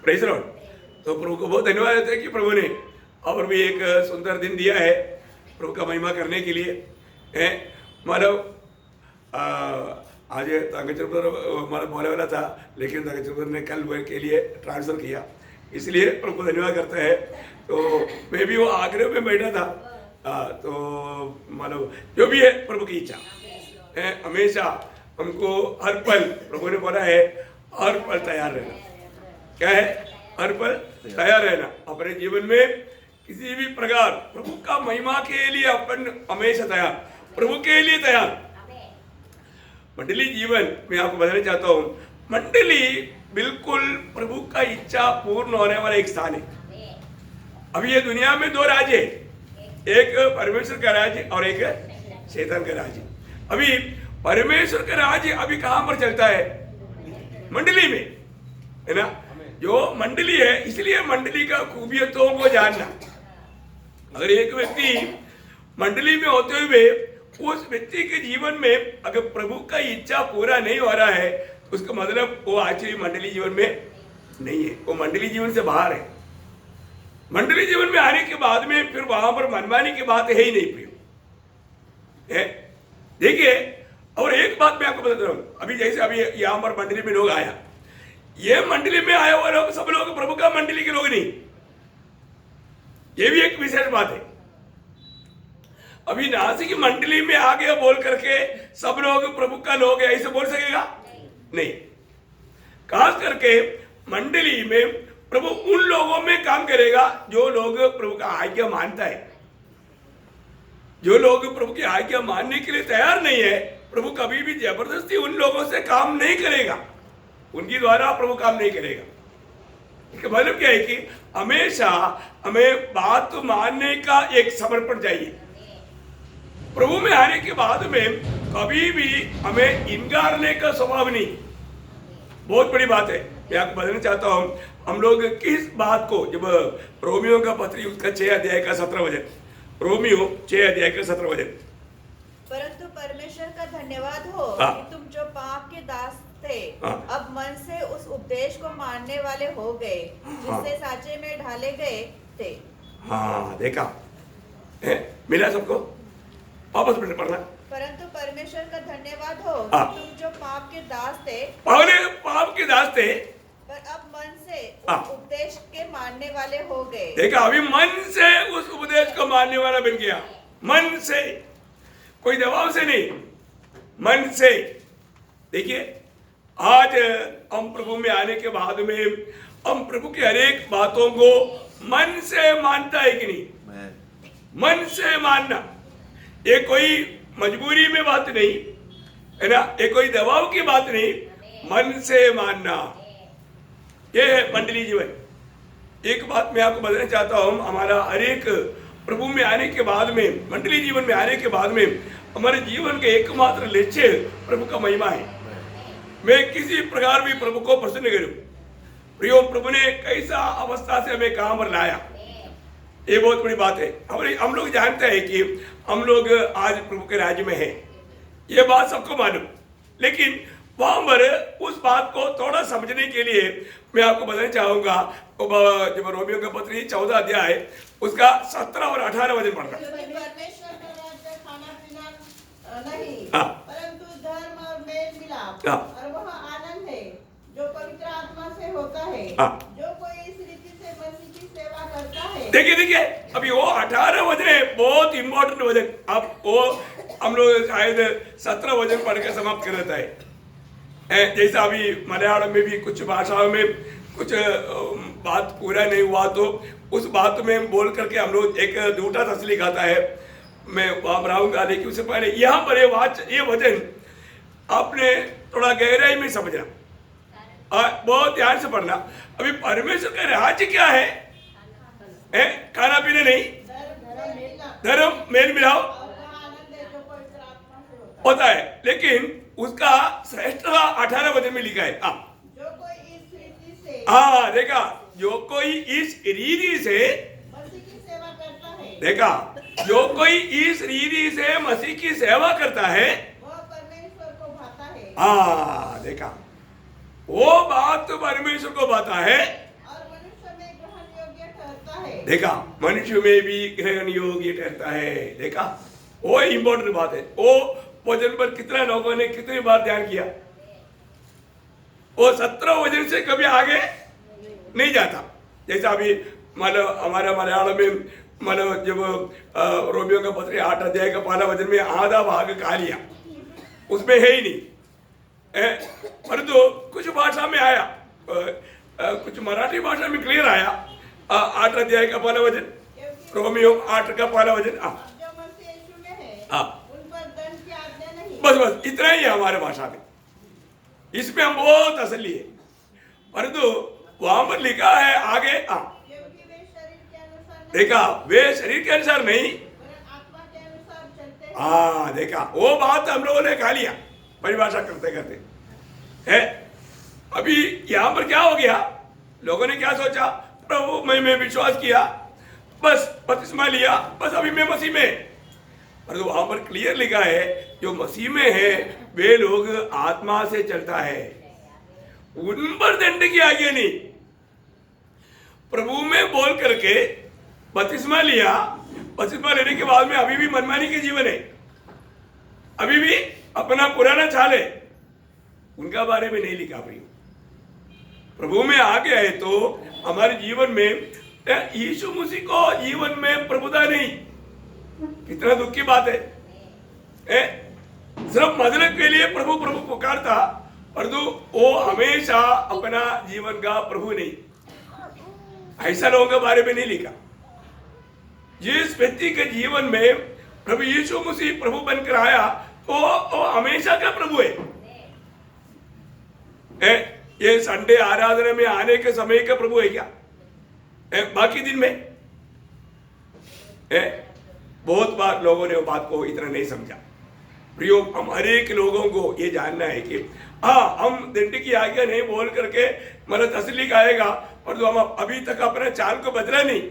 Praise Lord. तो प्रभु को बहुत धन्यवाद देते हैं कि प्रभु ने और भी एक सुंदर दिन दिया है प्रभु का महिमा करने के लिए। मतलब आज तांगचरपुर हमारा बोले वाला था, लेकिन तांगचरपुर ने कल के लिए ट्रांसफ़र किया, इसलिए प्रभु को धन्यवाद करता है। तो मैं भी वो आगरे में बैठा था। तो मतलब जो भी है प्रभु की इच्छा है, हमेशा हमको हर पल प्रभु ने बोला है हर पल तैयार रहना। क्या है? हर पल तैयार रहना अपने जीवन में किसी भी प्रकार प्रभु का महिमा के लिए अपन हमेशा तैयार, प्रभु के लिए तैयार। मंडली जीवन मैं आपको बताना चाहता हूँ, मंडली बिल्कुल प्रभु का इच्छा पूर्ण होने वाला एक स्थान है। अभी ये दुनिया में दो राज्य है, एक परमेश्वर का राज्य और एक शैतान का राज्य। अभी परमेश्वर का राज्य अभी कहां पर चलता है? मंडली में, है ना। जो मंडली है, इसलिए मंडली का खूबियतों को जानना। अगर एक व्यक्ति मंडली में होते हुए उस व्यक्ति के जीवन में अगर प्रभु का इच्छा पूरा नहीं हो रहा है, उसका मतलब वो एक्चुअली मंडली जीवन में नहीं है, वो मंडली जीवन से बाहर है। मंडली जीवन में आने के बाद में फिर वहां पर मनमानी की बात है ही नहीं प्रिय। देखिए, और एक बात मैं आपको बता रहा हूं, अभी जैसे अभी यहां पर मंडली में लोग आया, ये मंडली में आए हुए लोग सब लोग प्रभु का मंडली के लोग नहीं, ये भी एक विशेष बात है। अभी नासिक की मंडली में आ गया बोल करके सब लोग प्रभु का लोग है ऐसे बोल सकेगा नहीं। खास करके मंडली में प्रभु उन लोगों में काम करेगा जो लोग प्रभु का आज्ञा मानता है। जो लोग प्रभु की आज्ञा मानने के लिए तैयार नहीं है, प्रभु कभी भी जबरदस्ती उन लोगों से काम नहीं करेगा, उनके द्वारा प्रभु काम नहीं करेगा। इसका मतलब क्या है कि हमेशा हमें बात मानने का एक समर्पण चाहिए। प्रभु में आने के बाद में कभी भी हमें इनकारने का स्वभाव नहीं। बहुत बड़ी बात है, मैं आपको बताना चाहता हूं। हम लोग किस बात को, जब रोमियो का पत्री उसका 6 अध्याय का 17 वचन, रोमियो 6 अध्याय का 17 वचन, परंतु परमेश्वर का धन्यवाद हो कि तुम जो पाप के दास थे अब मन से उस उपदेश को मानने वाले हो गए जिससे साचे में ढाले गए थे। हाँ, देखा मिला सबको। वापस पढ़ना। परंतु परमेश्वर का धन्यवाद हो कि तुम जो पाप के दास थे, पाप के दास थे, पर अब मन से उस उपदेश के मानने वाले हो गए। देखा, अभी मन से उस उपदेश को मानने वाला बन गया। मन से, कोई दबाव से नहीं, मन से। देखिए, आज हम प्रभु में आने के बाद में हम प्रभु की हर एक बातों को मन से मानता है कि नहीं? मन से मानना, ये कोई मजबूरी में बात नहीं है ना, ये कोई दबाव की बात नहीं, मन से मानना, ये है मंडली जीवन। एक बात मैं आपको बताना चाहता हूं, हमारा हर एक प्रभु में आने के बाद में, मंडली जीवन में आने के बाद में हमारे जीवन का एकमात्र लक्ष्य प्रभु का महिमा है। मैं किसी प्रकार भी प्रभु को प्रसन्न करूं। प्रियो, प्रभु ने कैसा अवस्था से हमें कहां पर लाया, ये बहुत बड़ी बात है। हम लोग जानते हैं कि हम लोग आज प्रभु के राज्य में हैं, ये बात सबको मालूम, लेकिन वहां पर उस बात को थोड़ा समझने के लिए मैं आपको बताना चाहूंगा। जब रोमियो का पत्री 14 अध्याय उसका 17 और 18 वचन पढ़ना। परमेश्वर का राज्य खाना पीना नहीं, हाँ, परंतु धर्म और मेल मिलाप हाँ, और वह आनंद है जो पवित्र आत्मा से होता है। हाँ, जो कोई इस रीति से मसीह की सेवा करता है। देखिए, अभी वो 18 वचन है, बहुत इंपॉर्टेंट वचन। अब वो हम लोग शायद 17 वचन पढ़ के समाप्त कर देता है। जैसा अभी मलयालम में भी कुछ भाषाओं में कुछ बात पूरा नहीं हुआ तो उस बात में बोल करके हम लोग एक दूटा तसली खाता है। मैं वहां रहूंगा, लेकिन उससे पहले यहाँ पर ये वचन आपने थोड़ा गहराई में समझना, बहुत ध्यान से पढ़ना। अभी परमेश्वर का राज्य क्या है? खाना पीना नहीं, धर्म मेल मिलाओ होता है, लेकिन उसका श्रेष्ठता 18 वचन में लिखा है। जो कोई इस रीति से, देखा, जो कोई इस रीति से मसीह की सेवा करता है, देखा, जो कोई इस रीति से मसीह की सेवा करता है वह परमेश्वर को भाता है। देखा, वो बात परमेश्वर को भाता है और देखा, मनुष्य में भी ग्रहण योग्य ठहरता है। देखा, वो इंपॉर्टेंट बात है। वो वजन पर कितना लोगों ने कितनी बार ध्यान किया, वो 17 वजन से कभी आगे नहीं जाता। जैसा अभी मतलब हमारा मलयालम में मतलब जब रोमियो का पत्र 8 अध्याय का पहला वचन में आधा भाग खा लिया, उसमें है ही नहीं, परंतु कुछ भाषा में आया, कुछ मराठी भाषा में क्लियर आया 8 अध्याय का पहला वचन, रोमियो 8 का पहला वचन। बस बस इतना ही है हमारे भाषा में, इसमें हम बहुत असली है, परंतु वहां पर लिखा है आगे देखा, वे शरीर के अनुसार नहीं, हाँ देखा, वो बात हम लोगों ने खा लिया परिभाषा करते करते है। अभी यहां पर क्या हो गया, लोगों ने क्या सोचा, प्रभु मैं विश्वास किया, बस बपतिस्मा लिया, बस अभी मैं मसीह में। और तो वहां पर क्लियर लिखा है, जो मसीह में है वे लोग आत्मा से चलता है, उन पर दंड की आज्ञा नहीं। प्रभु में बोल करके बपतिस्मा लिया, बपतिस्मा लेने के बाद में अभी भी मनमानी के जीवन है, अभी भी अपना पुराना चाल है, उनका बारे में नहीं लिखा। भाई प्रभु में आ गया है तो हमारे जीवन में यीशु मसीह को जीवन में प्रभुता नहीं, कितना दुख की बात है। सिर्फ मतलब के लिए प्रभु प्रभु पुकारता, परंतु वो हमेशा अपना जीवन का प्रभु नहीं, ऐसा लोगों के बारे में नहीं लिखा। जिस व्यक्ति के जीवन में प्रभु यीशु मसीह प्रभु बनकर आया तो वो हमेशा का प्रभु है। ये संडे आराधना में आने के समय का प्रभु है क्या? बाकी दिन में बहुत बार लोगों ने वो बात को इतना नहीं समझा। प्रियो, हम हर एक लोगों को ये जानना है कि हाँ, हम दंड की आज्ञा नहीं बोल करके मतलब असली का आएगा, और तो हम अभी तक अपने चाल को बदला नहीं,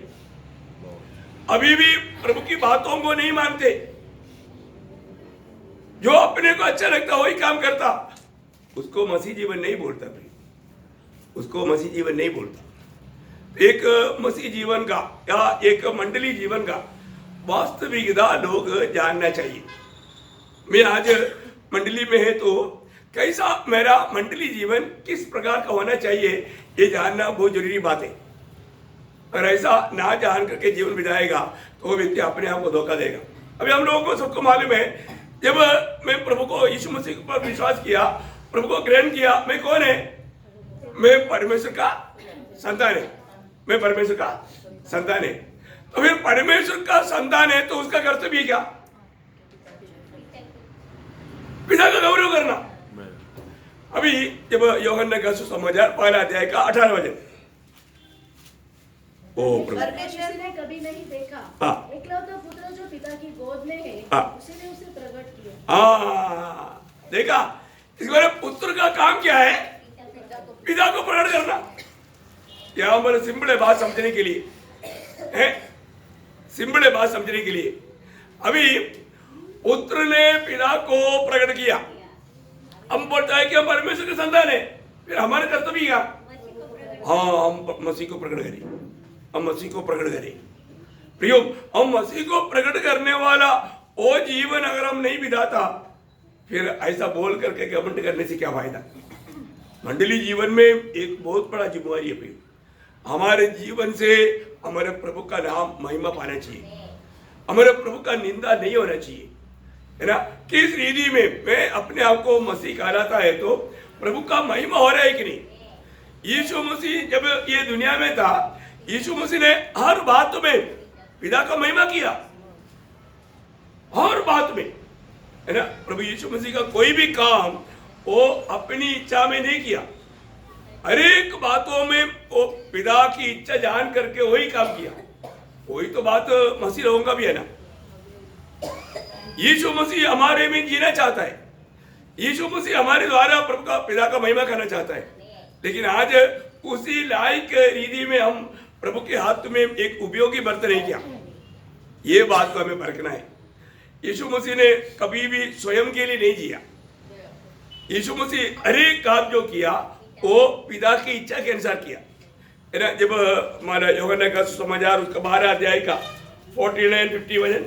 अभी भी प्रभु की बातों को नहीं मानते, जो अपने को अच्छा लगता वही काम करता, उसको मसीह जीवन नहीं बोलता। भाई उसको मसीह जीवन नहीं बोलता। एक मसीह जीवन का या एक मंडली जीवन का वास्तविकता लोग जानना चाहिए। मैं आज मंडली में है तो कैसा मेरा मंडली जीवन किस प्रकार का होना चाहिए, ये जानना बहुत जरूरी बात है। और ऐसा ना जान करके जीवन बिताएगा तो वो व्यक्ति अपने आप को धोखा देगा। अभी हम लोगों को सबको मालूम है, जब मैं प्रभु को यीशु मसीह पर विश्वास किया, प्रभु को ग्रहण किया, मैं कौन है? मैं परमेश्वर का संतान है, मैं परमेश्वर का संतान है। तो फिर परमेश्वर का संतान है तो उसका कर्तव्य क्या? पिता का गौरव करना। अभी जब यूहन्ना का सुसमाचार पहला अध्याय का 18 वचन, परमेश्वर ने कभी नहीं देखा, एकलौता पुत्र जो पिता की गोद में है, उसी ने उसे प्रकट किया। देखा, इसके पुत्र का काम क्या है? पिता को प्रकट करना। यहाँ पर सिंपल है बात समझने के लिए, सिंपल है बात समझने के लिए। अभी पुत्र ने पिता को प्रकट किया, हम बोलता है कि हम परमेश्वर के संतान है, फिर हमारे कर्तव्य क्या? हाँ, हम मसीह को प्रकट करें, हम मसीह को प्रकट करें। प्रियो, हम मसीह को प्रकट करने वाला वो जीवन अगर हम नहीं बिताता, फिर ऐसा बोल करके घमंड करने से क्या फायदा? मंडली जीवन में एक बहुत बड़ा जिम्मेवारी है प्रियो, हमारे जीवन से हमारे प्रभु का नाम महिमा पाना चाहिए, हमारे प्रभु का निंदा नहीं होना चाहिए, है ना। किस रीति में मैं अपने आप को मसीह कहलाता है तो प्रभु का महिमा हो रहा है कि नहीं? यीशु मसीह जब ये दुनिया में था, यीशु मसीह ने हर बात में पिता का महिमा किया, हर बात में, है ना। प्रभु यीशु मसीह का कोई भी काम वो अपनी इच्छा में नहीं किया, हर एक बातों में वो पिता की इच्छा जान करके वही काम किया। वही तो बात मसीह लोगों का भी है ना। यीशु मसीह हमारे में जीना चाहता है, यीशु मसीह हमारे द्वारा प्रभु का पिता का महिमा करना चाहता है, लेकिन आज उसी लायक रीति में हम प्रभु के हाथ में एक उपयोगी बर्तन नहीं किया। ये बात को हमें परखना है। यीशु मसीह ने कभी भी स्वयं के लिए नहीं जिया। यीशु मसीह हर एक काम जो किया वो पिता की इच्छा के अनुसार किया। है ना, जब हमारा यूहन्ना का सुसमाचार उसका 12 अध्याय का 49-51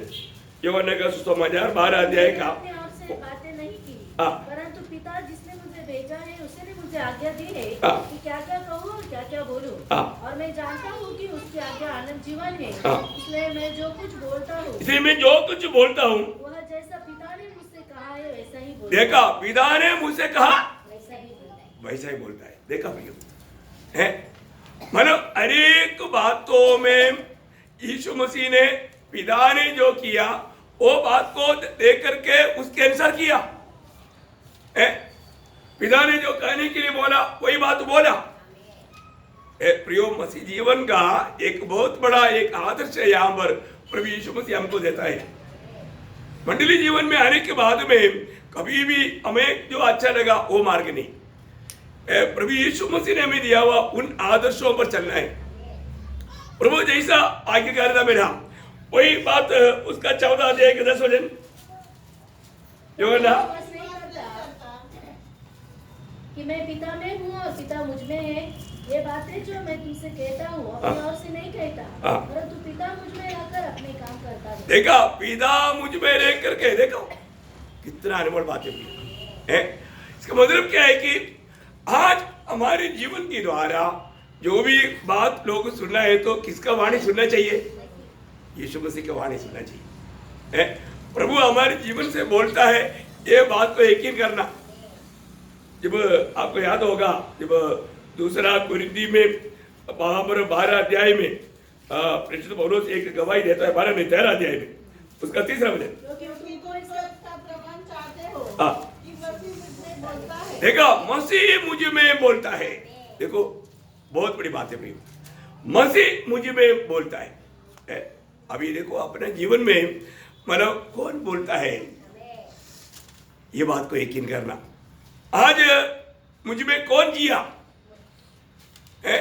यूहन्ना का सुसमाचार 12 अध्याय का अपने आप से बातें नहीं की, हाँ। परंतु पिता जिसने मुझे भेजा है उसने मुझे आज्ञा दी है हाँ। कि क्या क्या कहूँ और क्या क्या बोलूँ। हाँ। और मैं जानता हूँ कि उसकी आज्ञा आनंद जीवन है। हाँ। इसलिए मैं जो कुछ बोलता हूँ इसलिए मैं जो कुछ बोलता हूँ वह जैसा पिता ने मुझसे कहा है वैसा ही बोलता देखा, पिता ने मुझसे कहा वैसा ही बोलता है। वैसा ही बोलता है। देखा भैया, है मतलब अनेक बातों में यीशु मसीह ने पिता ने जो किया वो बात को देख करके उसके अनुसार किया है। पिता ने जो कहने के लिए बोला वही बात बोला। प्रियो, मसीह जीवन का एक बहुत बड़ा एक आदर्श है यहाँ पर प्रभु यीशु मसीह हमको देता है। मंडली जीवन में आने के बाद में कभी भी हमें जो अच्छा लगा वो मार्ग नहीं, प्रभु यीशु मसीह ने हमें दिया हुआ उन आदर्शों पर चलना है। प्रभु जैसा आज्ञाकारिता में रहा वही बात उसका 14 अध्याय के 10 वचन यूहन्ना बस नहीं करता कि मैं पिता में हूँ और पिता मुझ में है। ये बातें जो मैं तुमसे कहता हूँ अपनी ओर से नहीं कहता, हाँ। परंतु पिता मुझ में रहकर अपने काम करता है। देखा, पिता मुझ में रह करके देखो कितना अनमोल बातें है। इसका मतलब क्या है कि आज हमारे जीवन के द्वारा जो भी बात लोग सुनना है तो किसका वाणी सुनना चाहिए? यीशु मसीह का वाणी सुनना चाहिए। प्रभु हमारे जीवन से बोलता है, ये बात को यकीन करना। जब आपको याद होगा, जब दूसरा कुरिन्थी में वहां पर 12 अध्याय में प्रेरित पौलुस एक गवाही देता है, 12 नहीं 13 अध्याय में उसका 3रा वचन। क्योंकि तुम इसका प्रमाण चाहते हो हाँ। कि मसीह मुझमें बोलता है। देखो, मसीह मुझ में बोलता है। देखो बहुत बड़ी बात है भाई, मसीह मुझ में बोलता है। अभी देखो अपने जीवन में मतलब कौन बोलता है, ये बात को यकीन करना। आज मुझ में कौन जिया है,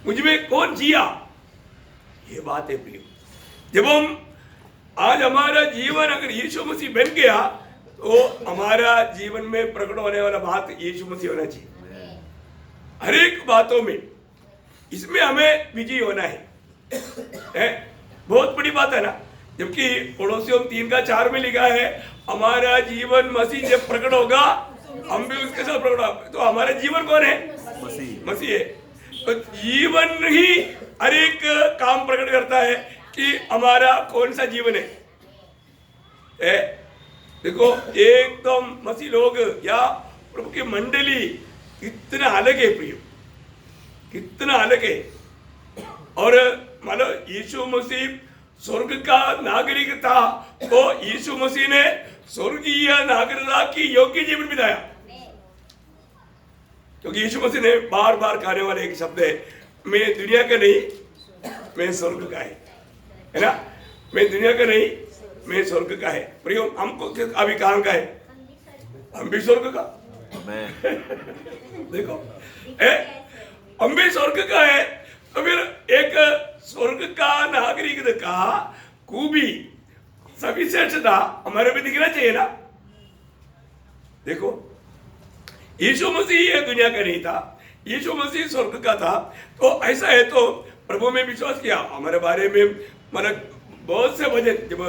मुझ में कौन जिया, ये बात है प्रिय। जब हम आज हमारा जीवन अगर यीशु मसीह बन गया तो हमारा जीवन में प्रकट होने वाला बात यीशु मसीह होना चाहिए हर एक बातों में। इसमें हमें विजयी होना है। बहुत बड़ी बात है ना। जबकि पड़ोसियों 3:4 में लिखा है, हमारा जीवन मसीह जब प्रकट होगा हम भी उसके साथ प्रकट होगा। तो हमारा जीवन कौन है? मसीह है। तो जीवन ही हर एक काम प्रकट करता है कि हमारा कौन सा जीवन है। देखो एकदम मसीह लोग या प्रभु की मंडली कितना अलग है प्रिय, कितना अलग है। और मतलब यीशु मसीह स्वर्ग का नागरिक था तो यीशु मसीह ने स्वर्गीय नागरिकता की योग्य जीवन बिताया। क्योंकि यीशु मसीह ने बार बार कहने वाले एक शब्द है, मैं दुनिया का नहीं मैं स्वर्ग का है ना। मैं दुनिया का नहीं मैं स्वर्ग का है। प्रियो, हमको अभी कहाँ का है? हम भी स्वर्ग का। देखो हम भी स्वर्ग का है। तो फिर एक स्वर्ग का नागरिक का खूबी सभी श्रेष्ठता हमारे भी दिखना चाहिए ना। देखो यीशु मसीह ये दुनिया का नहीं था, यीशु मसीह स्वर्ग का था। तो ऐसा है तो प्रभु में विश्वास किया। हमारे बारे में मतलब बहुत से वचन, जब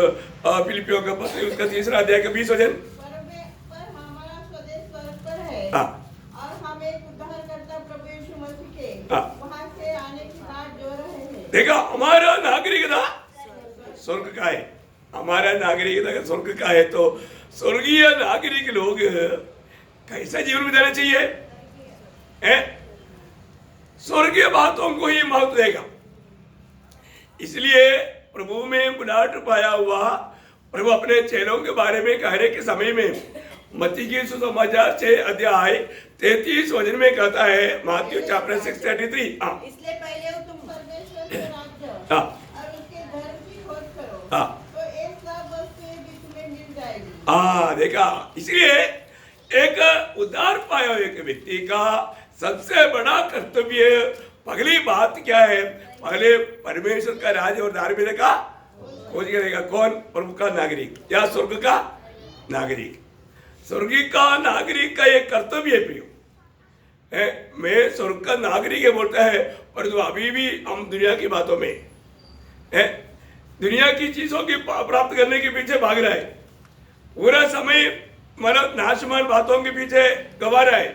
फिलिपियों का पत्र उसका 3रा अध्याय का 20 वचन, पर हमारा स्वदेश स्वर्ग पर है। हाँ। और हम एक उद्धारकर्ता प्रभु यीशु मसीह के हाँ। वहां से आने की बात जो रहे हैं। देखा, हमारा नागरिकता स्वर्ग का है। हमारा नागरिकता स्वर्ग का है। तो स्वर्गीय नागरिक लोग कैसा जीवन बिताना चाहिए? स्वर्गीय बातों को ही महत्व देगा। इसलिए प्रभु में बुलाहट पाया हुआ प्रभु अपने चेलों के बारे में कहने के समय में मत्ती की सुसमाचार 6 अध्याय 33 वचन में कहता है, मैथ्यू चैप्टर 6:33। इसलिए पहले तुम परमेश्वर के राज्य और उसके धर्म की खोज करो, तो एक सब वस्तुएं भी तुम्हें मिल जाएगी। देखा, इसलिए एक उद्धार पाया हुआ एक व्यक्ति का सबसे बड़ा कर्तव्य पहली बात क्या है? पहले परमेश्वर का राज्य और धार्मिकता का खोज करेगा। कौन? प्रभु का नागरिक या स्वर्ग का नागरिक। स्वर्ग का नागरिक का एक कर्तव्य है प्रियो। मैं स्वर्ग का नागरिक है बोलता है, पर तो अभी भी हम दुनिया की बातों में है, दुनिया की चीजों की प्राप्त करने के पीछे भाग रहा है, पूरा समय मतलब नाशमान बातों के पीछे गवा रहा है।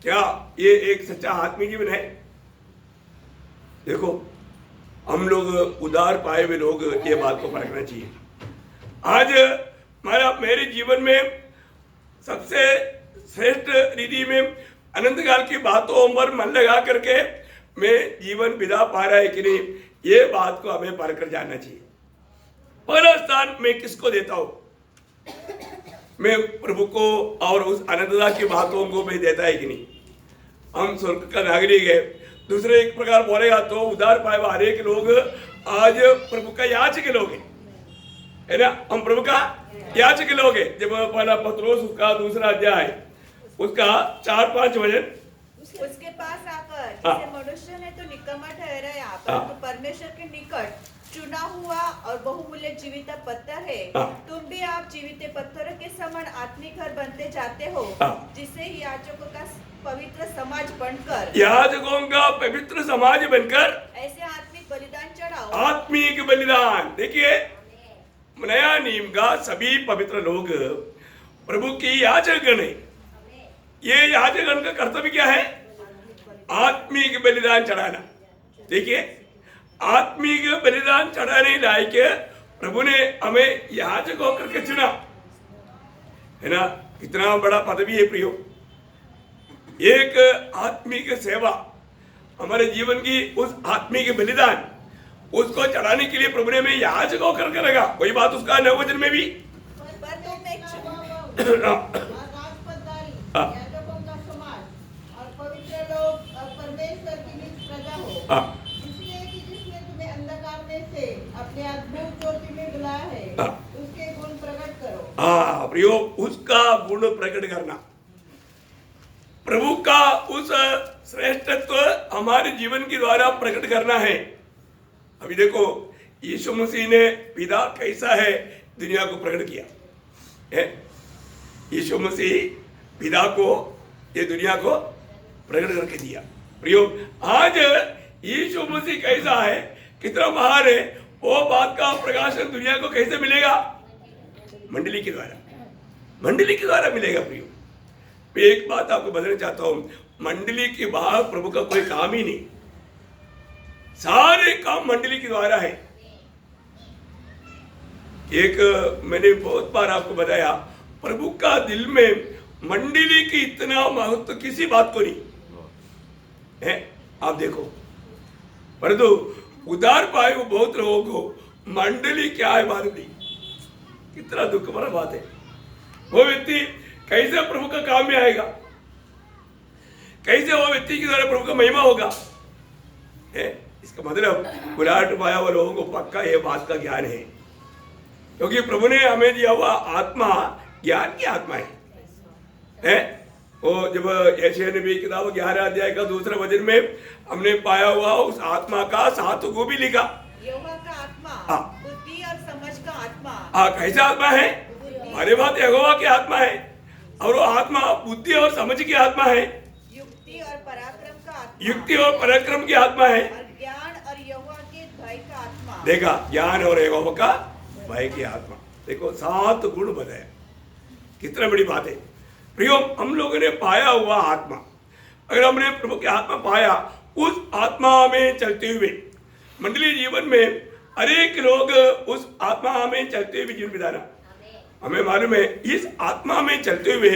क्या ये एक सच्चा आत्मीय जीवन है? देखो, हम लोग उदार पाए हुए लोग ये बात को परखना चाहिए। आज मेरे जीवन में सबसे श्रेष्ठ रीति में अनंत काल की बातों पर मन लगा करके मैं जीवन बिता पा रहा है कि नहीं, ये बात को हमें परख कर जानना चाहिए। पहला स्थान मैं किसको देता हूं? मैं प्रभु को और उस अनंतता की बातों को मैं देता है कि नहीं? हम स्वर्ग का नागरिक है। दूसरे एक प्रकार बोलेगा तो उदार पाए हुए हरेक लोग आज प्रभु का याचक लोग है ना, हम प्रभु का याचक लोग है। जब पहला पत्रोस उसका दूसरा अध्याय उसका 4-5 वचन, उसके पास आकर जिसे मनुष्य ने तो निकम्मा ठहराया, परंतु परमेश्वर के निकट चुना हुआ और बहुमूल्य जीवित पत्थर है। तुम भी आप जीवित पत्थरों के समान आत्मिक घर बनते जाते हो, जिससे याजकों का पवित्र समाज बनकर, याजकों का पवित्र समाज बनकर ऐसे आत्मिक बलिदान चढ़ाओ। आत्मिक बलिदान, देखिए नया नियम का सभी पवित्र लोग प्रभु की याजकगण है। ये याजकगण का कर्तव्य क्या है? आत्मिक बलिदान चढ़ाना। देखिए, आत्मिक बलिदान चढ़ाने लायक प्रभु ने हमें याजक होकर के चुना है ना। कितना बड़ा पदवी है प्रियो। एक आत्मिक सेवा, हमारे जीवन की उस आत्मिक बलिदान उसको चढ़ाने के लिए प्रभु ने हमें याजक होकर के रखा। कोई बात उसका 9 वचन में भी अपने अद्भुत ज्योति में बुलाया है, उसके गुण प्रकट करो। प्रियो, उसका गुण प्रकट करना, प्रभु का उस श्रेष्ठत्व हमारे जीवन के द्वारा प्रकट करना है। अभी देखो, यीशु मसीह ने पिता कैसा है दुनिया को प्रकट किया है। यीशु मसीह पिता को, ये दुनिया को प्रकट करके दिया। प्रियो, आज यीशु मसीह कैसा है, कितना महान है, वो बात का प्रकाशन दुनिया को कैसे मिलेगा? मंडली के द्वारा, मंडली के द्वारा मिलेगा। प्रियो, मैं एक बात आपको बताना चाहता हूं, मंडली के बाहर प्रभु का कोई काम ही नहीं, सारे काम मंडली के द्वारा है। एक मैंने बहुत बार आपको बताया, प्रभु का दिल में मंडली की इतना महत्व किसी बात को नहीं है। आप देखो, परंतु उदार पाए वो बहुत लोगों को मंडली क्या है मालूम नहीं। कितना दुख भरा बात है। वो व्यक्ति कैसे प्रभु का काम में आएगा, कैसे वो व्यक्ति के द्वारा प्रभु का महिमा होगा है? इसका मतलब उदार पाया हुआ लोगों को पक्का ये बात का ज्ञान है, क्योंकि प्रभु ने हमें दिया हुआ आत्मा ज्ञान की आत्मा है? वो जब यशायाह नबी किताब 11 अध्याय का 2 वचन में हमने पाया हुआ उस आत्मा का 7 को भी लिखा, यहोवा का आत्मा, बुद्धि और समझ का आत्मा। कैसा आत्मा है? हमारे बात यहोवा की आत्मा है, और वो आत्मा बुद्धि और समझ की आत्मा है, युक्ति और पराक्रम का आत्मा, युक्ति और पराक्रम की आत्मा है, और ज्ञान और यहोवा के भय का आत्मा। देखा, ज्ञान और यहोवा का भय की आत्मा। देखो, 7 गुण बताया, कितना बड़ी बात है। प्रियो, हम लोगों ने पाया हुआ आत्मा, अगर हमने प्रभु की आत्मा पाया, उस आत्मा में चलते हुए मंडली जीवन में अनेक लोग उस आत्मा में चलते हुए जीवन बिताना, हमें मालूम है इस आत्मा में चलते हुए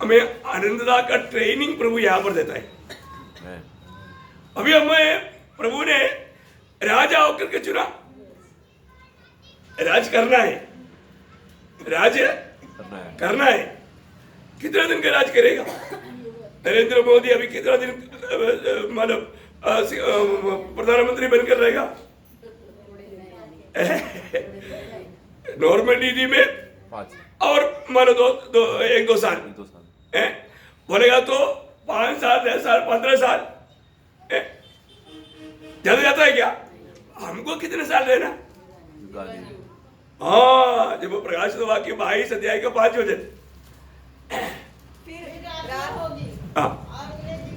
हमें आनंदता का ट्रेनिंग प्रभु यहाँ पर देता है। अभी हमें प्रभु ने राजा होकर के चुना, राज करना है, राज करना है। कितना दिन का राज करेगा नरेंद्र मोदी? अभी कितना दिन मतलब प्रधानमंत्री बनकर रहेगा? नॉर्मल नीति में 5 और मानो 1-2 साल बोलेगा तो 5 साल, 10 साल, 15 साल ज्यादा जाता है क्या? हमको कितने साल रहना? हाँ, जब प्रकाशित वाक्य 22 अध्याय का 5 वचन, फिर रात होगी और उन्हें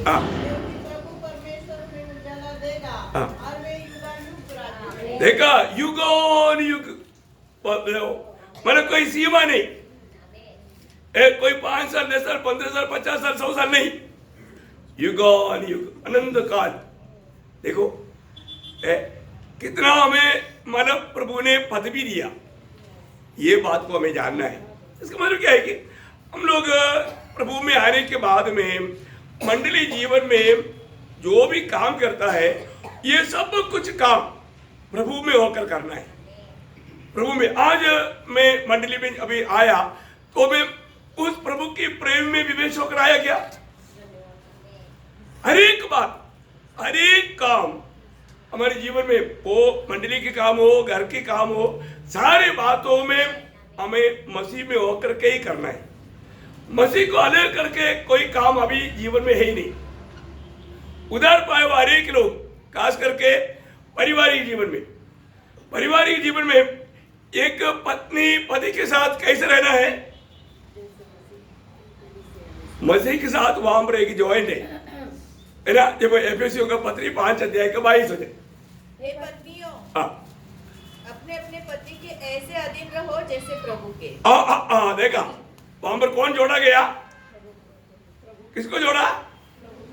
हाँ क्योंकि प्रभु परमेश्वर में उजाला देगा हाँ। और वे युगानुयुग राज्य करेंगे। देखा, युग मतलब कोई सीमा नहीं, कोई 5 साल 10 साल 15 साल 50 साल 100 साल नहीं, युगान युग अनंत काल। देखो कितना हमें मतलब प्रभु ने पद भी दिया, ये बात को हमें जानना है। इसका मतलब क्या है कि हम लोग प्रभु में आने के बाद में मंडली जीवन में जो भी काम करता है, ये सब कुछ काम प्रभु में होकर करना है। प्रभु में आज मैं मंडली में अभी आया तो मैं उस प्रभु के प्रेम में विवेश होकर आया क्या? हर एक बात, हर एक काम हमारे जीवन में, वो मंडली के काम हो, घर के काम हो, सारे बातों में हमें मसीह में होकर के ही करना है। मसीह को अलग करके कोई काम अभी जीवन में है ही नहीं। उधार पाए हुए हर एक लोग, खास करके पारिवारिक जीवन में, पारिवारिक जीवन में एक पत्नी पति के साथ कैसे रहना है? मसीह के साथ वहां पर एक जॉइंट है ना। जब एफएसियों का पत्री 5 अध्याय का 22 होते, हे पत्नियों, हाँ अपने अपने पति के ऐसे अधीन रहो जैसे प्रभु के। देखा वहां पर कौन जोड़ा गया? किसको जोड़ा?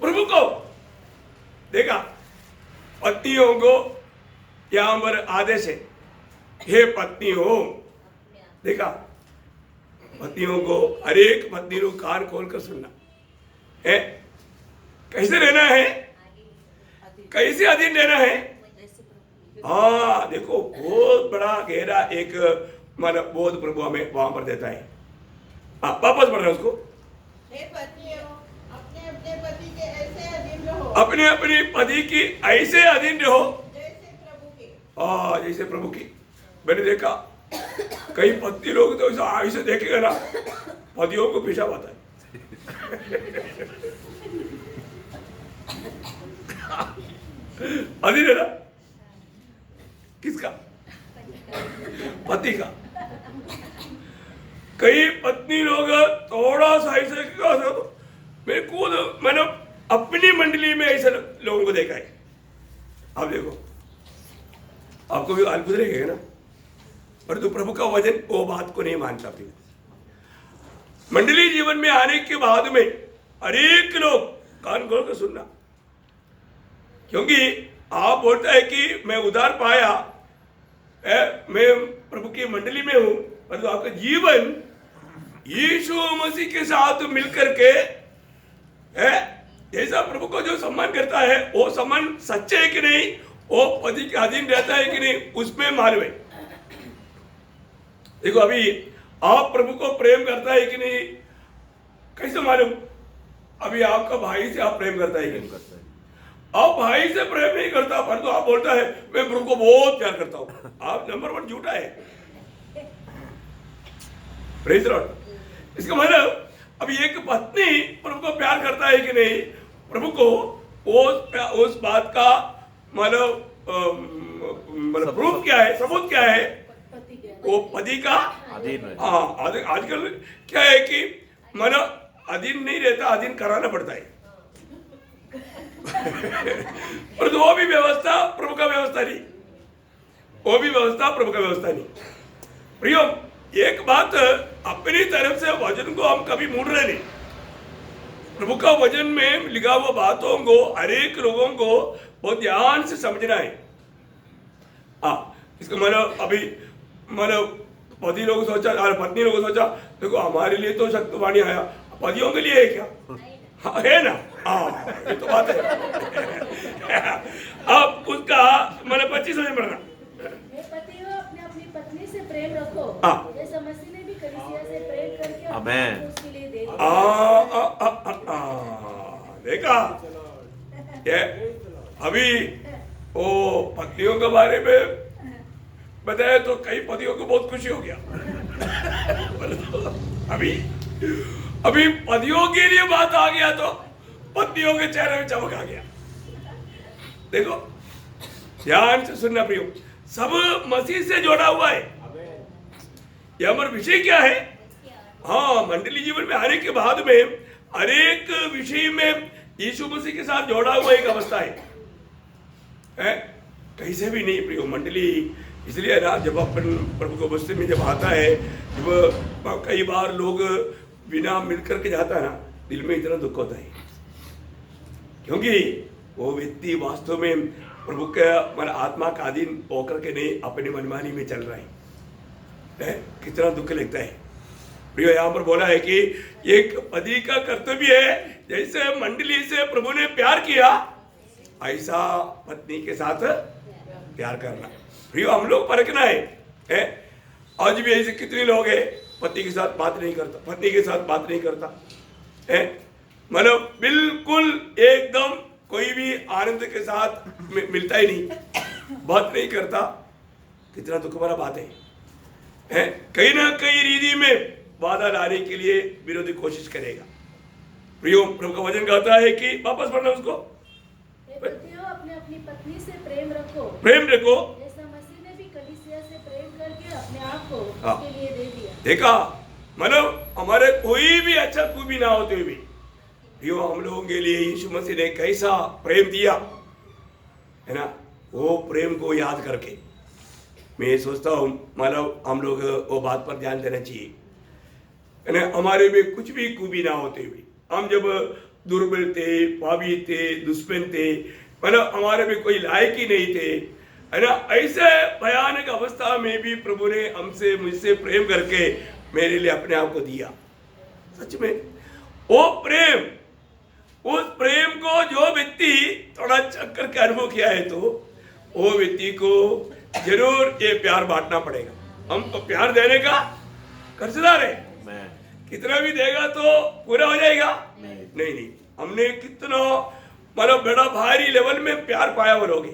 प्रभु को। देखा, पत्नियों को यहां पर आदेश है, हे पत्नी हो। देखा, पत्नियों को हर एक पत्नी को कान खोल कर सुनना है। कैसे रहना है? कैसे अधीन रहना है? हाँ देखो, बहुत बड़ा गहरा एक मतलब बोध प्रभु हमें वहां पर देता है। हाँ वापस पढ़ रहे उसको। हे पत्नियों, अपने अपने पति के ऐसे अधीन रहो अपने अपने पति की ऐसे अधीन रहो जैसे प्रभु के। हाँ जैसे प्रभु की। मैंने देखा कई पति लोग तो ऐसे देखेगा ना, पतियों को पेशाब आता है। अधीन है ना किसका? पति का। कई पत्नी लोग थोड़ा सा ऐसे मैं खुद मैंने अपनी मंडली में ऐसे लोगों को देखा है। आप देखो, आपको भी अद्भुत रहेगा ना, परंतु प्रभु का वचन वो बात को नहीं मानता। फिर मंडली जीवन में आने के बाद में अनेक लोग कान खोल कर सुनना, क्योंकि आप बोलता है कि मैं उधार पाया, मैं प्रभु की मंडली में हूं, परंतु आपका जीवन यीशु मसीह के साथ मिलकर के जैसा प्रभु को जो सम्मान करता है, वो सम्मान सच्चे है कि नहीं, वो पति के अधीन रहता है कि नहीं, उसमें मालूम है। देखो अभी आप प्रभु को प्रेम करता है कि नहीं, कैसे मालूम? अभी आपका भाई से आप प्रेम करता है कि नहीं करता है? आप भाई से प्रेम नहीं करता, परंतु आप बोलता है मैं प्रभु को बहुत प्यार करता हूं। आप नंबर 1 झूठा है। Praise Lord. इसका मतलब अभी एक पत्नी प्रभु को प्यार करता है कि नहीं, प्रभु को उस बात का मतलब प्रूफ क्या है, सबूत क्या है? वो पति का अधीन है। हाँ आजकल क्या है कि मन अधीन नहीं रहता, अधीन कराना पड़ता है। और वो भी व्यवस्था प्रभु का व्यवस्था नहीं, वो भी व्यवस्था प्रभु का व्यवस्था नहीं। प्रियो, एक बात, अपनी तरफ से वचन को हम कभी मूड रहे नहीं। प्रभु का वचन में लिखा हुआ बातों को हर एक लोगों को बहुत ध्यान से समझना है। इसका मतलब अभी मतलब पति लोग सोचा, पत्नी लोग सोचा देखो हमारे लिए तो शक्तिवाणी आया, पतियों के लिए है क्या? हाँ है ना, ये तो बात है। अब उसका मतलब 25 में पढ़ना, पतियों अपने अपनी पत्नी से प्रेम रखो, जैसा मसीह ने भी कलीसिया से प्रेम करके आमेन। उसके लिए दे दिया। देखा ये अभी वो पत्नियों के बारे में बताया तो कई पतियों को बहुत खुशी हो गया। अभी पतियों के लिए बात आ गया तो पत्नियों के चेहरे में चमक आ गया। देखो ध्यान से सुनना प्रियो, सब मसीह से जोड़ा हुआ है। यह हमारा विषय क्या है? हाँ, मंडली जीवन में आने के बाद में हर एक विषय में यीशु मसीह के साथ जोड़ा हुआ एक अवस्था है, कहीं से भी नहीं प्रियो मंडली। इसलिए ना जब अपन प्रभु को बस्ती में जब आता है, जब कई बार लोग बिना मिल करके जाता है ना, दिल में इतना दुख होता है, क्योंकि वो व्यक्ति वास्तव में प्रभु का मन आत्मा का अधीन होकर के नहीं अपनी मनमानी में चल रहा है। कितना दुख लगता है प्रियो। यहाँ पर बोला है कि एक पति का कर्तव्य है, जैसे मंडली से प्रभु ने प्यार किया ऐसा पत्नी के साथ प्यार करना। प्रियो हम लोग परखना है? आज भी ऐसे कितने लोग हैं पति के साथ बात नहीं करता, पत्नी के साथ बात नहीं करता है, मतलब बिल्कुल एकदम कोई भी आनंद के साथ मिलता ही नहीं, बात नहीं करता। कितना दुख भरा बात है? कहीं ना कहीं रीति में बाधा लाने के लिए विरोधी कोशिश करेगा। प्रियो प्रभु का वचन कहता है कि वापस पढ़ना उसको, पतियों अपने अपनी पत्नी से प्रेम रखो, प्रेम रखो जैसा मसीह ने भी कलीसिया से प्रेम करके अपने आप को हाँ। उसके लिए दे दिया। देखा, मतलब हमारे कोई भी अच्छा खूबी ना होते हुए भी प्रियो हम लोगों के लिए यीशु मसीह ने कैसा प्रेम दिया है ना, वो प्रेम को याद करके मैं सोचता हूँ मतलब हम लोग वो बात पर ध्यान देना चाहिए है ना। हमारे में कुछ भी खूबी ना होते हुए हम जब दुर्बल थे, पापी थे, दुश्मन थे, मतलब हमारे में कोई लायक ही नहीं थे है ना, ऐसे भयानक अवस्था में भी प्रभु ने हमसे मुझसे प्रेम करके मेरे लिए अपने आप को दिया। सच में वो प्रेम, उस प्रेम को जो व्यक्ति थोड़ा चक्कर के अनुभव किया है तो वो व्यक्ति को जरूर ये प्यार बांटना पड़ेगा। हम तो प्यार देने का कर्जदार है, कितना भी देगा तो पूरा हो जाएगा नहीं। हमने कितना मतलब बड़ा भारी लेवल में प्यार पाया वो लोग है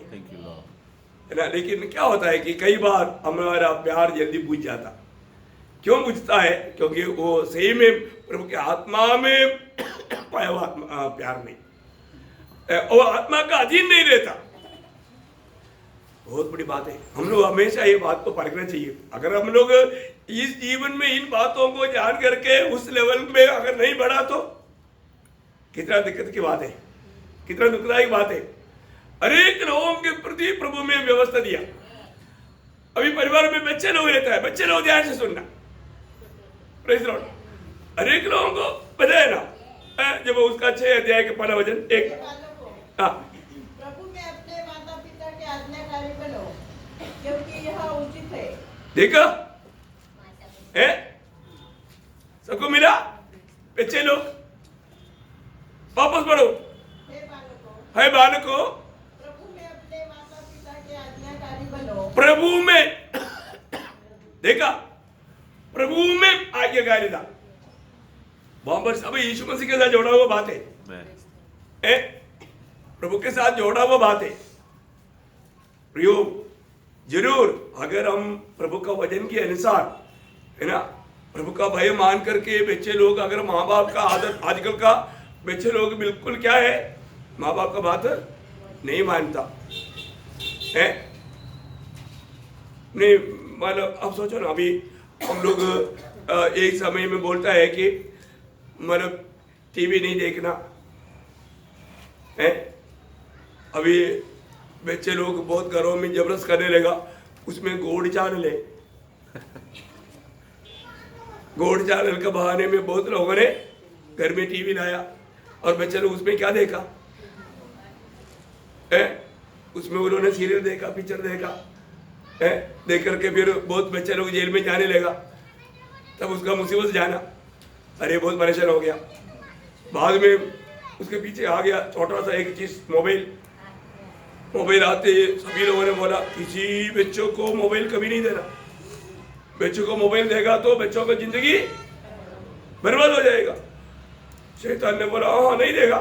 ना, लेकिन क्या होता है कि कई बार हमारा प्यार जल्दी बुझ जाता। क्यों बुझता है? क्योंकि वो सही में प्रभु के आत्मा में पाया हुआ प्यार नहीं, वो आत्मा का अधीन नहीं रहता। बहुत बड़ी बात है, हम लोग हमेशा ये बात को परखना चाहिए। अगर हम लोग इस जीवन में इन बातों को जान करके उस लेवल में अगर नहीं बढ़ा तो कितना दिक्कत की बात है, कितना दुखदायक बात है। अनेक लोगों के प्रति प्रभु में व्यवस्था दिया। अभी परिवार में बच्चे लोग रहता है, बच्चे लोग ध्यान से सुनना, प्रेज़ द लॉर्ड। अनेक लोगों को पता है ना, जब उसका 6 अध्याय के पहला वचन एक प्रभु में अपने माता पिता के आज्ञाकारी बनो, क्योंकि यह उचित है। देखा है, सबको मिला। बच्चे लोग वापस बढ़ो, है बालको प्रभु में अपने माता पिता के आज्ञाकारी बनो। प्रभु में देखा, प्रभु में आज्ञाकारिता वहां पर सब यीशु मसीह के साथ जोड़ा हुआ बात है, प्रभु के साथ जोड़ा हुआ बात है। प्रियो जरूर अगर हम प्रभु का वचन के अनुसार है ना, प्रभु का भय मान करके बच्चे लोग अगर माँ बाप का आदत, आजकल का बच्चे लोग बिल्कुल क्या है, माँ बाप का बात नहीं मानता है। नहीं मतलब अब सोचो ना, अभी हम लोग एक समय में बोलता है कि मतलब टीवी नहीं देखना है। अभी बच्चे लोग बहुत घरों में जबरदस्त करने लगा, उसमें गोड चैनल है। गोड चैनल के बहाने में बहुत लोगों ने घर में टीवी लाया और बच्चे लोग उसमें क्या देखा है, उसमें उन्होंने सीरियल देखा, पिक्चर देखा है, देख करके फिर बहुत बच्चे लोग जेल में जाने लगा। तब उसका मुसीबत जाना, अरे बहुत परेशान हो गया। बाद में उसके पीछे आ गया छोटा सा एक चीज, मोबाइल आते सभी लोगों ने बोला किसी बच्चों को मोबाइल कभी नहीं देना, बच्चों को मोबाइल देगा तो बच्चों की जिंदगी बर्बाद हो जाएगा। शैतान ने बोला हाँ नहीं देगा,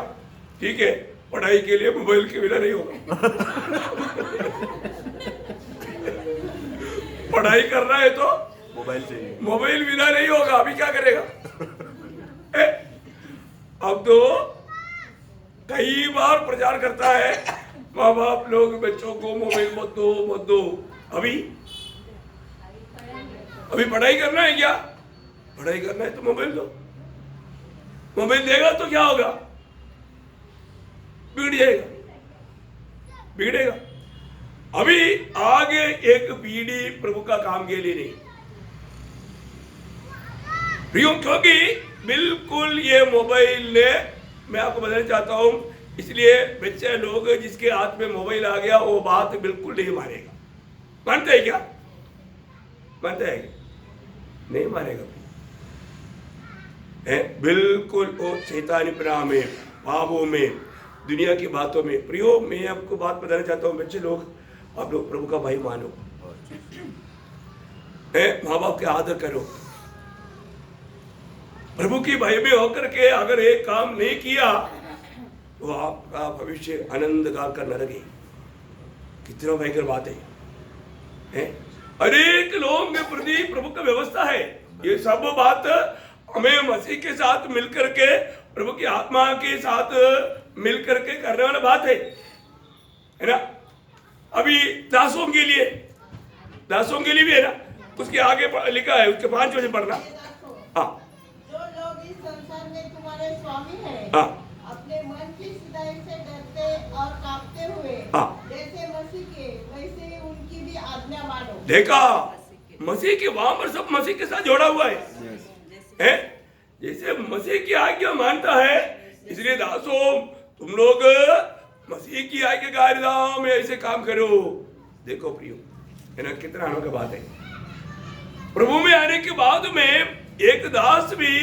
ठीक है, पढ़ाई के लिए मोबाइल के बिना नहीं होगा। पढ़ाई करना है तो मोबाइल चाहिए, मोबाइल बिना नहीं होगा। अभी क्या करेगा? अब तो कई बार प्रचार करता है माँ बाप लोग बच्चों को मोबाइल मत दो। अभी पढ़ाई करना है क्या? पढ़ाई करना है तो मोबाइल दो। मोबाइल देगा तो क्या होगा? बिगड़ जाएगा, बिगड़ेगा। अभी आगे एक पीढ़ी प्रभु का काम के लिए नहीं प्रियो, क्योंकि बिल्कुल ये मोबाइल ने, मैं आपको बताना चाहता हूं, इसलिए बच्चे लोग जिसके हाथ में मोबाइल आ गया वो बात बिल्कुल नहीं मानेगा। मानते हैं क्या? मानते हैं? नहीं मानेगा। बिल्कुल वो शैतानीपना में, पापों में, दुनिया की बातों में। प्रियो, मैं आपको बात बताना चाहता हूँ, बच्चे लोग, आप लोग प्रभु का भाई मानो, माँ बाप के आदर करो। प्रभु की भाई में होकर के अगर एक काम नहीं किया तो आपका भविष्य आनंद काल का नरक है। कितना भयंकर बात है। अनेक लोगों के प्रति प्रभु का व्यवस्था है। ये सब बात हमें मसीह के साथ मिलकर के, प्रभु की आत्मा के साथ मिलकर के करने वाला बात है ना। अभी दासों के लिए भी है ना, उसके आगे लिखा है, उसके 5 वचन पढ़ना। हाँ, जो लोग इस संसार में तुम्हारे स्वामी हैं, हाँ, अपने मन की सिधाई से डरते और कांपते हुए, हाँ, जैसे मसीह के, वैसे ही उनकी भी आज्ञा मानो। देखा, मसीह के, वहां पर सब मसीह के साथ जोड़ा हुआ है। जैसे मसीह की आज्ञा मानता है, इसलिए दासों तुम लोग मसीह की आज्ञाकारिता में ऐसे काम करो। देखो प्रियो, है ना, कितना अनोखा बात है। प्रभु में आने के बाद में एक दास भी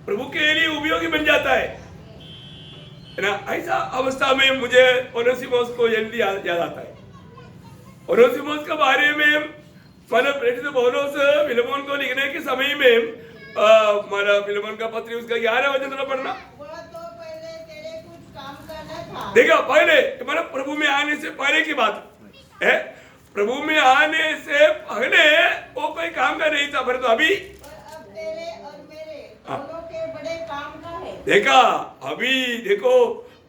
प्रभु के लिए उपयोगी बन जाता है ना। ऐसा अवस्था में मुझे ओनेसिमोस को जल्दी याद आता है। ओनेसिमोस के बारे में मतलब प्रेरित पौलुस फिलेमोन को लिखने के समय में फिलेमोन का पत्री उसका 11 वचन थोड़ा पढ़ना। वह तो पहले तेरे कुछ काम करना था। देखा, पहले मतलब प्रभु में आने से पहले की बात है। प्रभु में आने से पहले वो कोई काम का नहीं था, पर तो अभी अब तेरे और मेरे दोनों के बड़े काम का है। देखा, अभी देखो,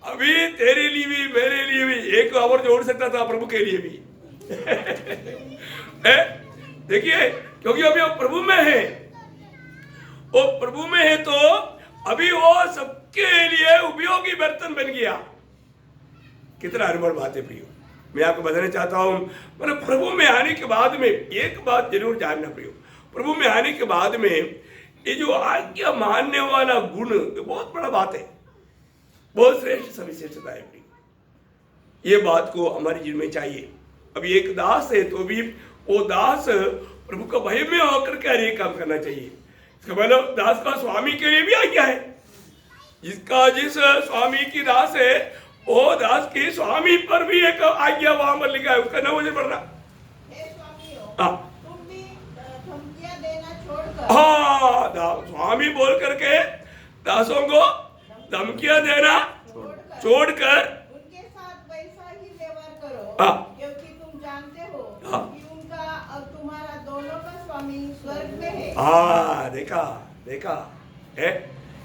अभी तेरे लिए भी मेरे लिए भी एक और जोड़ सकता था, प्रभु के लिए भी। देखिए, क्योंकि अभी वो प्रभु में है, वो प्रभु में है तो अभी वो सबके लिए उपयोगी बर्तन बन गया। कितना अनमोल बात है प्रियो। मैं आपको बताना चाहता हूं, मतलब प्रभु में आने के बाद में एक बात जरूर जानना प्रियो, प्रभु में आने के बाद में ये जो आज्ञा मानने वाला गुण, बहुत बड़ा बात है, बहुत श्रेष्ठ सविशेषता है प्रियो। ये बात को हमारे जीवन में चाहिए। अभी एक दास है तो भी वो दास प्रभु का भय में होकर के हर एक काम करना चाहिए। इसका मतलब दास का स्वामी के लिए भी आज्ञा है। जिस स्वामी की दास है, वो दास के स्वामी पर भी एक आज्ञा वहां पर लिखा है, उसका नाम मुझे पढ़ना। हे स्वामियों, हाँ, तुम भी धमकियां देना छोड़कर, हाँ, स्वामी बोल करके दासों को धमकियां देना छोड़कर उनके साथ वैसा ही व्यवहार करो, हाँ, क्योंकि तुम जानते हो हाँ, कि उनका और तुम्हारा दोनों का स्वामी स्वर्ग में है। हाँ, देखा है।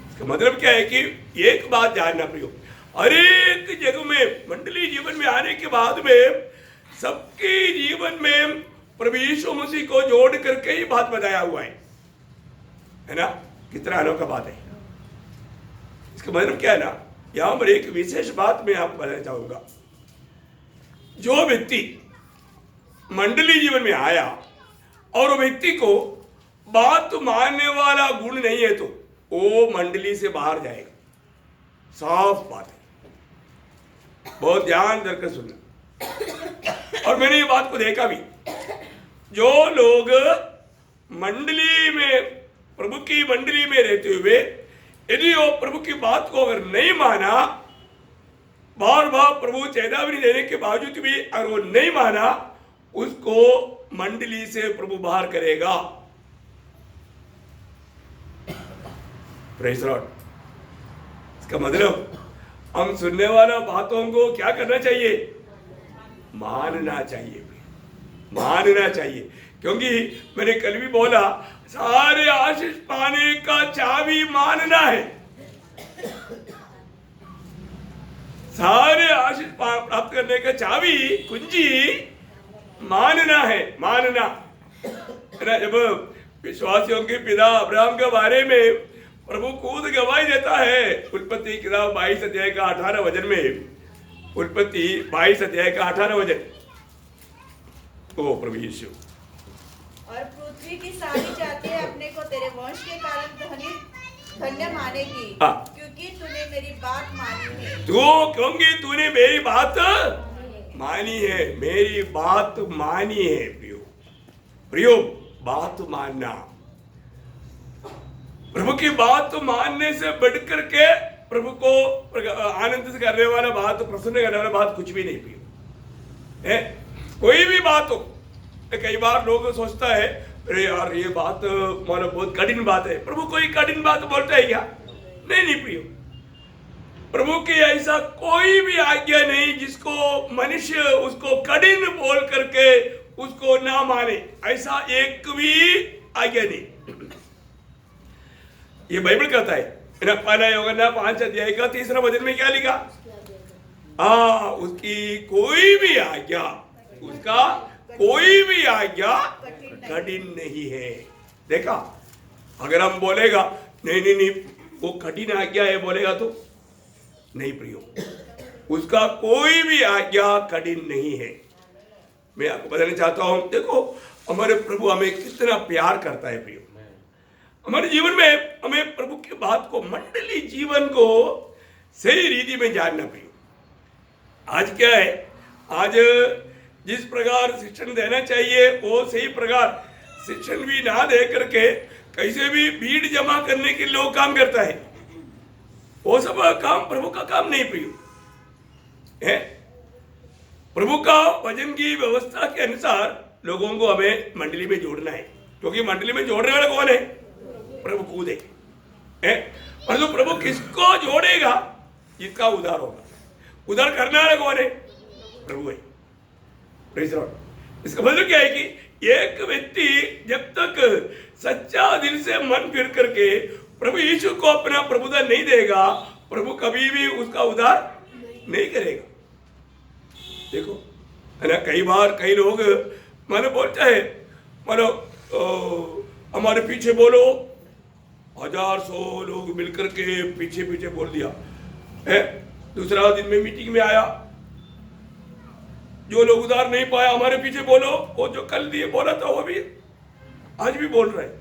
इसका मतलब क्या है कि एक बात जानना प्रियो, हर एक जगह में मंडली जीवन में आने के बाद में सबके जीवन में प्रभु यीशु मसीह को जोड़ करके ही बात बताया हुआ है ना। कितना अनोखा बात है। इसका मतलब क्या है ना, यहां पर एक विशेष बात मैं आपको बताना चाहूंगा। जो व्यक्ति मंडली जीवन में आया और वो व्यक्ति को बात मानने वाला गुण नहीं है तो वो मंडली से बाहर जाएगा। साफ बात है, बहुत ध्यान देकर सुनना। और मैंने ये बात को देखा भी, जो लोग मंडली में, प्रभु की मंडली में रहते हुए यदि वो प्रभु की बात को अगर नहीं माना, बार बार प्रभु चेतावनी देने के बावजूद भी अगर वो नहीं माना, उसको मंडली से प्रभु बाहर करेगा। Praise Lord. इसका मतलब हम सुनने वाला बातों को क्या करना चाहिए? मानना चाहिए, मानना चाहिए। क्योंकि मैंने कल भी बोला, सारे आशीष पाने का चाबी मानना है। सारे आशीष प्राप्त करने का चाबी, कुंजी मानना है, मानना है ना। जब विश्वासियों के पिता अब्राहम के बारे में प्रभु खुद गवाही देता है, उत्पत्ति किताब 22 अध्याय का 18 वचन में, उत्पत्ति 22 अध्याय का 18 वचन। ओ प्रभु यीशु। और पृथ्वी की सारी जातियां अपने को तेरे वंश के कारण धन्य मानेगी, क्योंकि तूने मेरी बात मानी है। क्योंकि तूने मेरी बात मानी है, मेरी बात मानी है। प्रियो प्रियो, बात मानना, प्रभु की बात मानने से बढ़कर के प्रभु को आनंदित करने वाला बात, प्रसन्न करने वाला बात कुछ भी नहीं। प्रियो है, कोई भी बात हो। कई बार लोग सोचता है अरे यार ये बात मानो बहुत कठिन बात है, प्रभु कोई कठिन बात बोलता है क्या? नहीं प्रियो, प्रभु की ऐसा कोई भी आज्ञा नहीं जिसको मनुष्य उसको कठिन बोल करके उसको ना माने, ऐसा एक भी आज्ञा नहीं। ये बाइबल कहता है ना, पहला यूहन्ना 5 अध्याय का 3 वचन में क्या लिखा? उसकी कोई भी आज्ञा, उसका कोई भी आज्ञा कठिन नहीं है। देखा, अगर हम बोलेगा नहीं वो कठिन आज्ञा है बोलेगा तो नहीं प्रियो, उसका कोई भी आज्ञा कठिन नहीं है। मैं आपको बताना चाहता हूं, देखो हमारे प्रभु हमें कितना प्यार करता है प्रियो। हमारे जीवन में हमें प्रभु की बात को, मंडली जीवन को सही रीति में जानना प्रियो। आज क्या है, आज जिस प्रकार शिक्षण देना चाहिए वो सही प्रकार शिक्षण भी ना दे करके कैसे भी भीड़ जमा करने के लोग काम करता है, वो सब काम प्रभु का काम नहीं प्रियो है। प्रभु का वचन की व्यवस्था के अनुसार लोगों को हमें मंडली में जोड़ना है, क्योंकि मंडली में जोड़ने वाला कौन है? प्रभु खुद है। परंतु प्रभु किसको जोड़ेगा? जिसका उद्धार होगा। उद्धार करने वाला कौन है? प्रभु है। इसका मतलब क्या है कि एक व्यक्ति जब तक सच्चा दिल से मन फिर करके प्रभु यीशु को अपना प्रभुदान नहीं देगा, प्रभु कभी भी उसका उद्धार नहीं करेगा। देखो है ना, कई बार कई लोग मानो बोलता है, मानो हमारे पीछे बोलो, 1000-100 लोग मिलकर के पीछे पीछे बोल दिया है। दूसरा दिन में मीटिंग में आया, जो लोग उधार नहीं पाया हमारे पीछे बोलो, वो जो कल दिए बोला था वो भी आज भी बोल रहे हैं।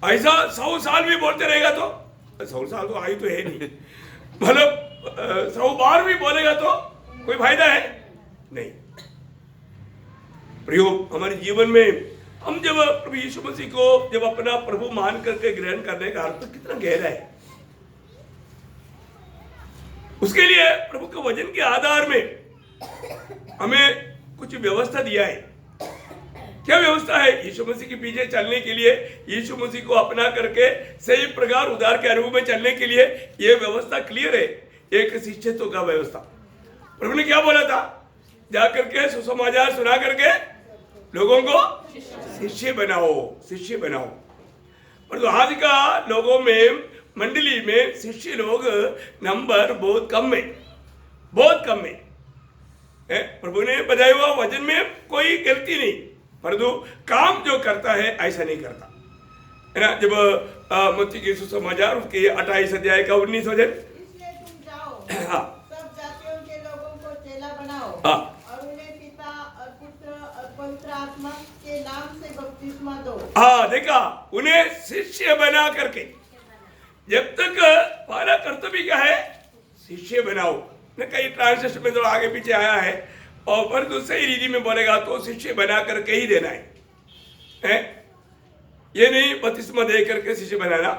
ऐसा 100 साल भी बोलते रहेगा तो 100 साल तो आई तो है नहीं, मतलब 100 बार भी बोलेगा तो कोई फायदा है नहीं। प्रियो, हमारे जीवन में हम जब प्रभु यीशु मसीह को जब अपना प्रभु मान करके ग्रहण करने का अर्थ कितना गहरा है। उसके लिए प्रभु के वचन के आधार में हमें कुछ व्यवस्था दिया है। क्या व्यवस्था है? यीशु मसीह के पीछे चलने के लिए, यीशु मसीह को अपना करके सही प्रकार उद्धार के अनुभव में चलने के लिए यह व्यवस्था क्लियर है। एक शिष्यत्व का व्यवस्था। प्रभु ने क्या बोला था? जाकर के सुसमाचार सुना करके लोगों को शिष्य बनाओ, शिष्य बनाओ। पर आज का लोगों में, मंडली में शिष्य लोग नंबर बहुत कम है, बहुत कम है। प्रभु ने बताया हुआ वचन में कोई गलती नहीं, परंतु काम जो करता है ऐसा नहीं करता है ना। जब मत्ती के सुसमाचार उसके 28 अध्याय का 19 वचन, इसलिए तुम जाओ, सब जातियों के लोगों को चेला बनाओ और उन्हें पिता और पुत्र और पवित्र आत्मा के नाम से बपतिस्मा दो। देखा, उन्हें शिष्य बना करके, जब तक पहला कर्तव्य क्या है? शिष्य बनाओ। कई ट्रांसलेशन में तो आगे पीछे आया है, और पर तो सही रीति में बोलेगा तो शिष्य बना करके ही देना है? ये नहीं बपतिस्मा दे करके शिष्य बनाना,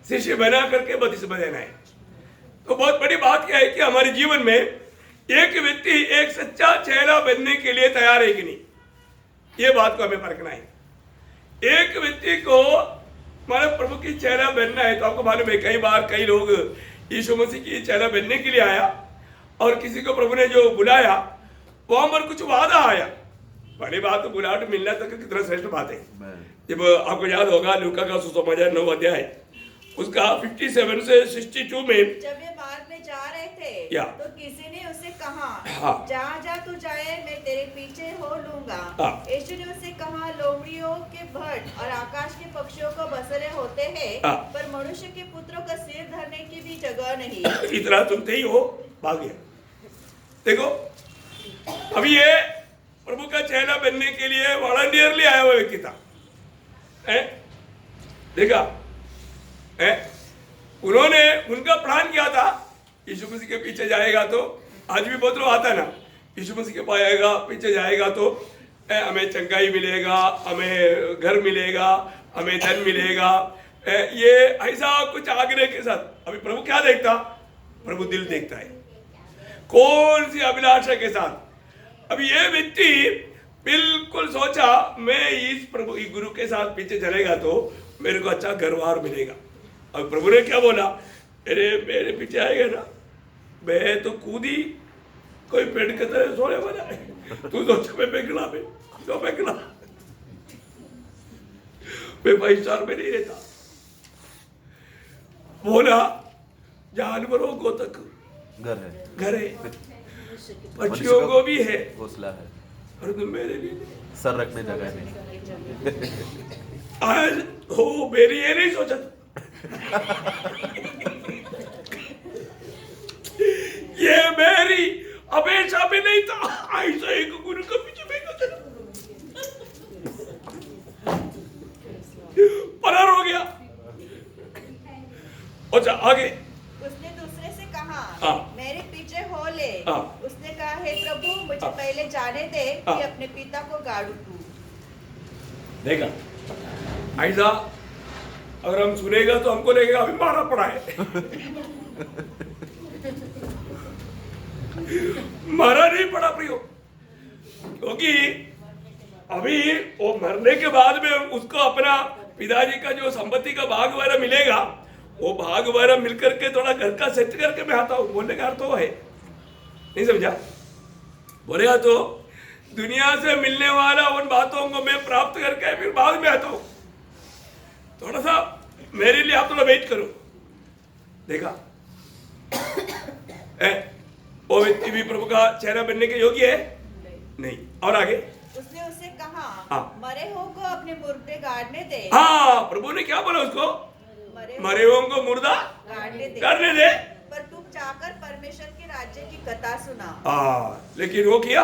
शिष्य बना करके बपतिस्मा देना है। तो बहुत बड़ी बात क्या है कि हमारे जीवन में एक व्यक्ति एक सच्चा चेला बनने के लिए तैयार है कि नहीं, ये बात को हमें परखना है। एक व्यक्ति को हमारे प्रभु की चेला बनना है, तो आपको मालूम है कई बार कई लोग यीशु मसीह की चेला बनने के लिए आया, और किसी को प्रभु ने जो बुलाया वहां पर कुछ वादा आया। पहली बात तो बुलाहट मिलना तक कितना श्रेष्ठ बात है। जब आपको याद होगा लूका का सुसमाचार 9 अध्याय उसका 57 से 62 में, जब ये मार्ग में जा रहे थे तो किसी ने उसे कहा, जहाँ जा तू जाए मैं तेरे पीछे हो लूंगा। यीशु ने उसे कहा, लोमड़ियों के भट्ट और आकाश के पक्षियों को बसेरे होते हैं, पर मनुष्य के पुत्रों का सिर धरने की भी जगह नहीं। इतना सुनते ही हो भाग गया। देखो अभी ये प्रभु का चेहरा बनने के लिए वॉलंटियरली आया हुआ व्यक्ति था, देखा है? उन्होंने उनका प्लान किया था यीशु मसीह के पीछे जाएगा तो, आज भी बहुत लोग आता है ना, यीशु मसीह के पास आएगा पीछे जाएगा तो हमें चंगाई मिलेगा, हमें घर मिलेगा, हमें धन मिलेगा, ये ऐसा कुछ आग्रह के साथ। अभी प्रभु क्या देखता? प्रभु दिल देखता है, कौन सी अभिलाषा के साथ। अभी ये व्यक्ति बिल्कुल सोचा मैं इस प्रभु इस गुरु के साथ पीछे चलेगा तो मेरे को अच्छा घरवार मिलेगा। अब प्रभु ने क्या बोला? अरे मेरे पीछे आएगा ना, मैं तो कूदी कोई पेड़ के तरह सोने वाला है, तू सोच मैं पेकड़ा में तो पेकड़ा, मैं 5 स्टार में नहीं रहता। बोला जानवरों को तक घर है, पक्षियों को भी है, घोंसला है, परंतु मेरे लिए सर रखने जगह नहीं। आज हो मेरी ये नहीं सोचा था। ये मेरी अपेक्षा भी नहीं था, ऐसा एक गुरु के पीछे मैं चला, फरार हो गया। अच्छा आगे उसने दूसरे से कहा, हाँ। मेरे पीछे हो ले। हाँ। उसने कहा, हे प्रभु मुझे हाँ। पहले जाने दे हाँ। कि अपने पिता को गाड़ू तू। देखा ऐसा अगर हम सुनेगा तो हमको लगेगा अभी मारा पड़ा है। मारा नहीं पड़ा प्रियो, क्योंकि अभी वो मरने के बाद में उसको अपना पिताजी का जो संपत्ति का भाग वगैरह मिलेगा, वो भाग वगैरह मिलकर के थोड़ा घर का सेट करके मैं आता हूँ। बोलने का अर्थ तो है, नहीं समझा? बोलेगा तो दुनिया से मिलने वाला उन बातों को मैं प्राप्त करके फिर बाद में आता हूँ, थोड़ा सा मेरे लिए आप थोड़ा वेट करो। देखा वो व्यक्ति भी प्रभु का चेहरा बनने के योग्य है नहीं। और आगे उसने उससे कहा, हाँ। मरे हो को अपने मुर्दे गाड़ने दे। हाँ, प्रभु ने क्या बोला उसको? मरे हुओं को मुर्दा गाड़ने दे, करने दे, पर तुम जाकर परमेश्वर के राज्य की कथा सुना। लेकिन वो किया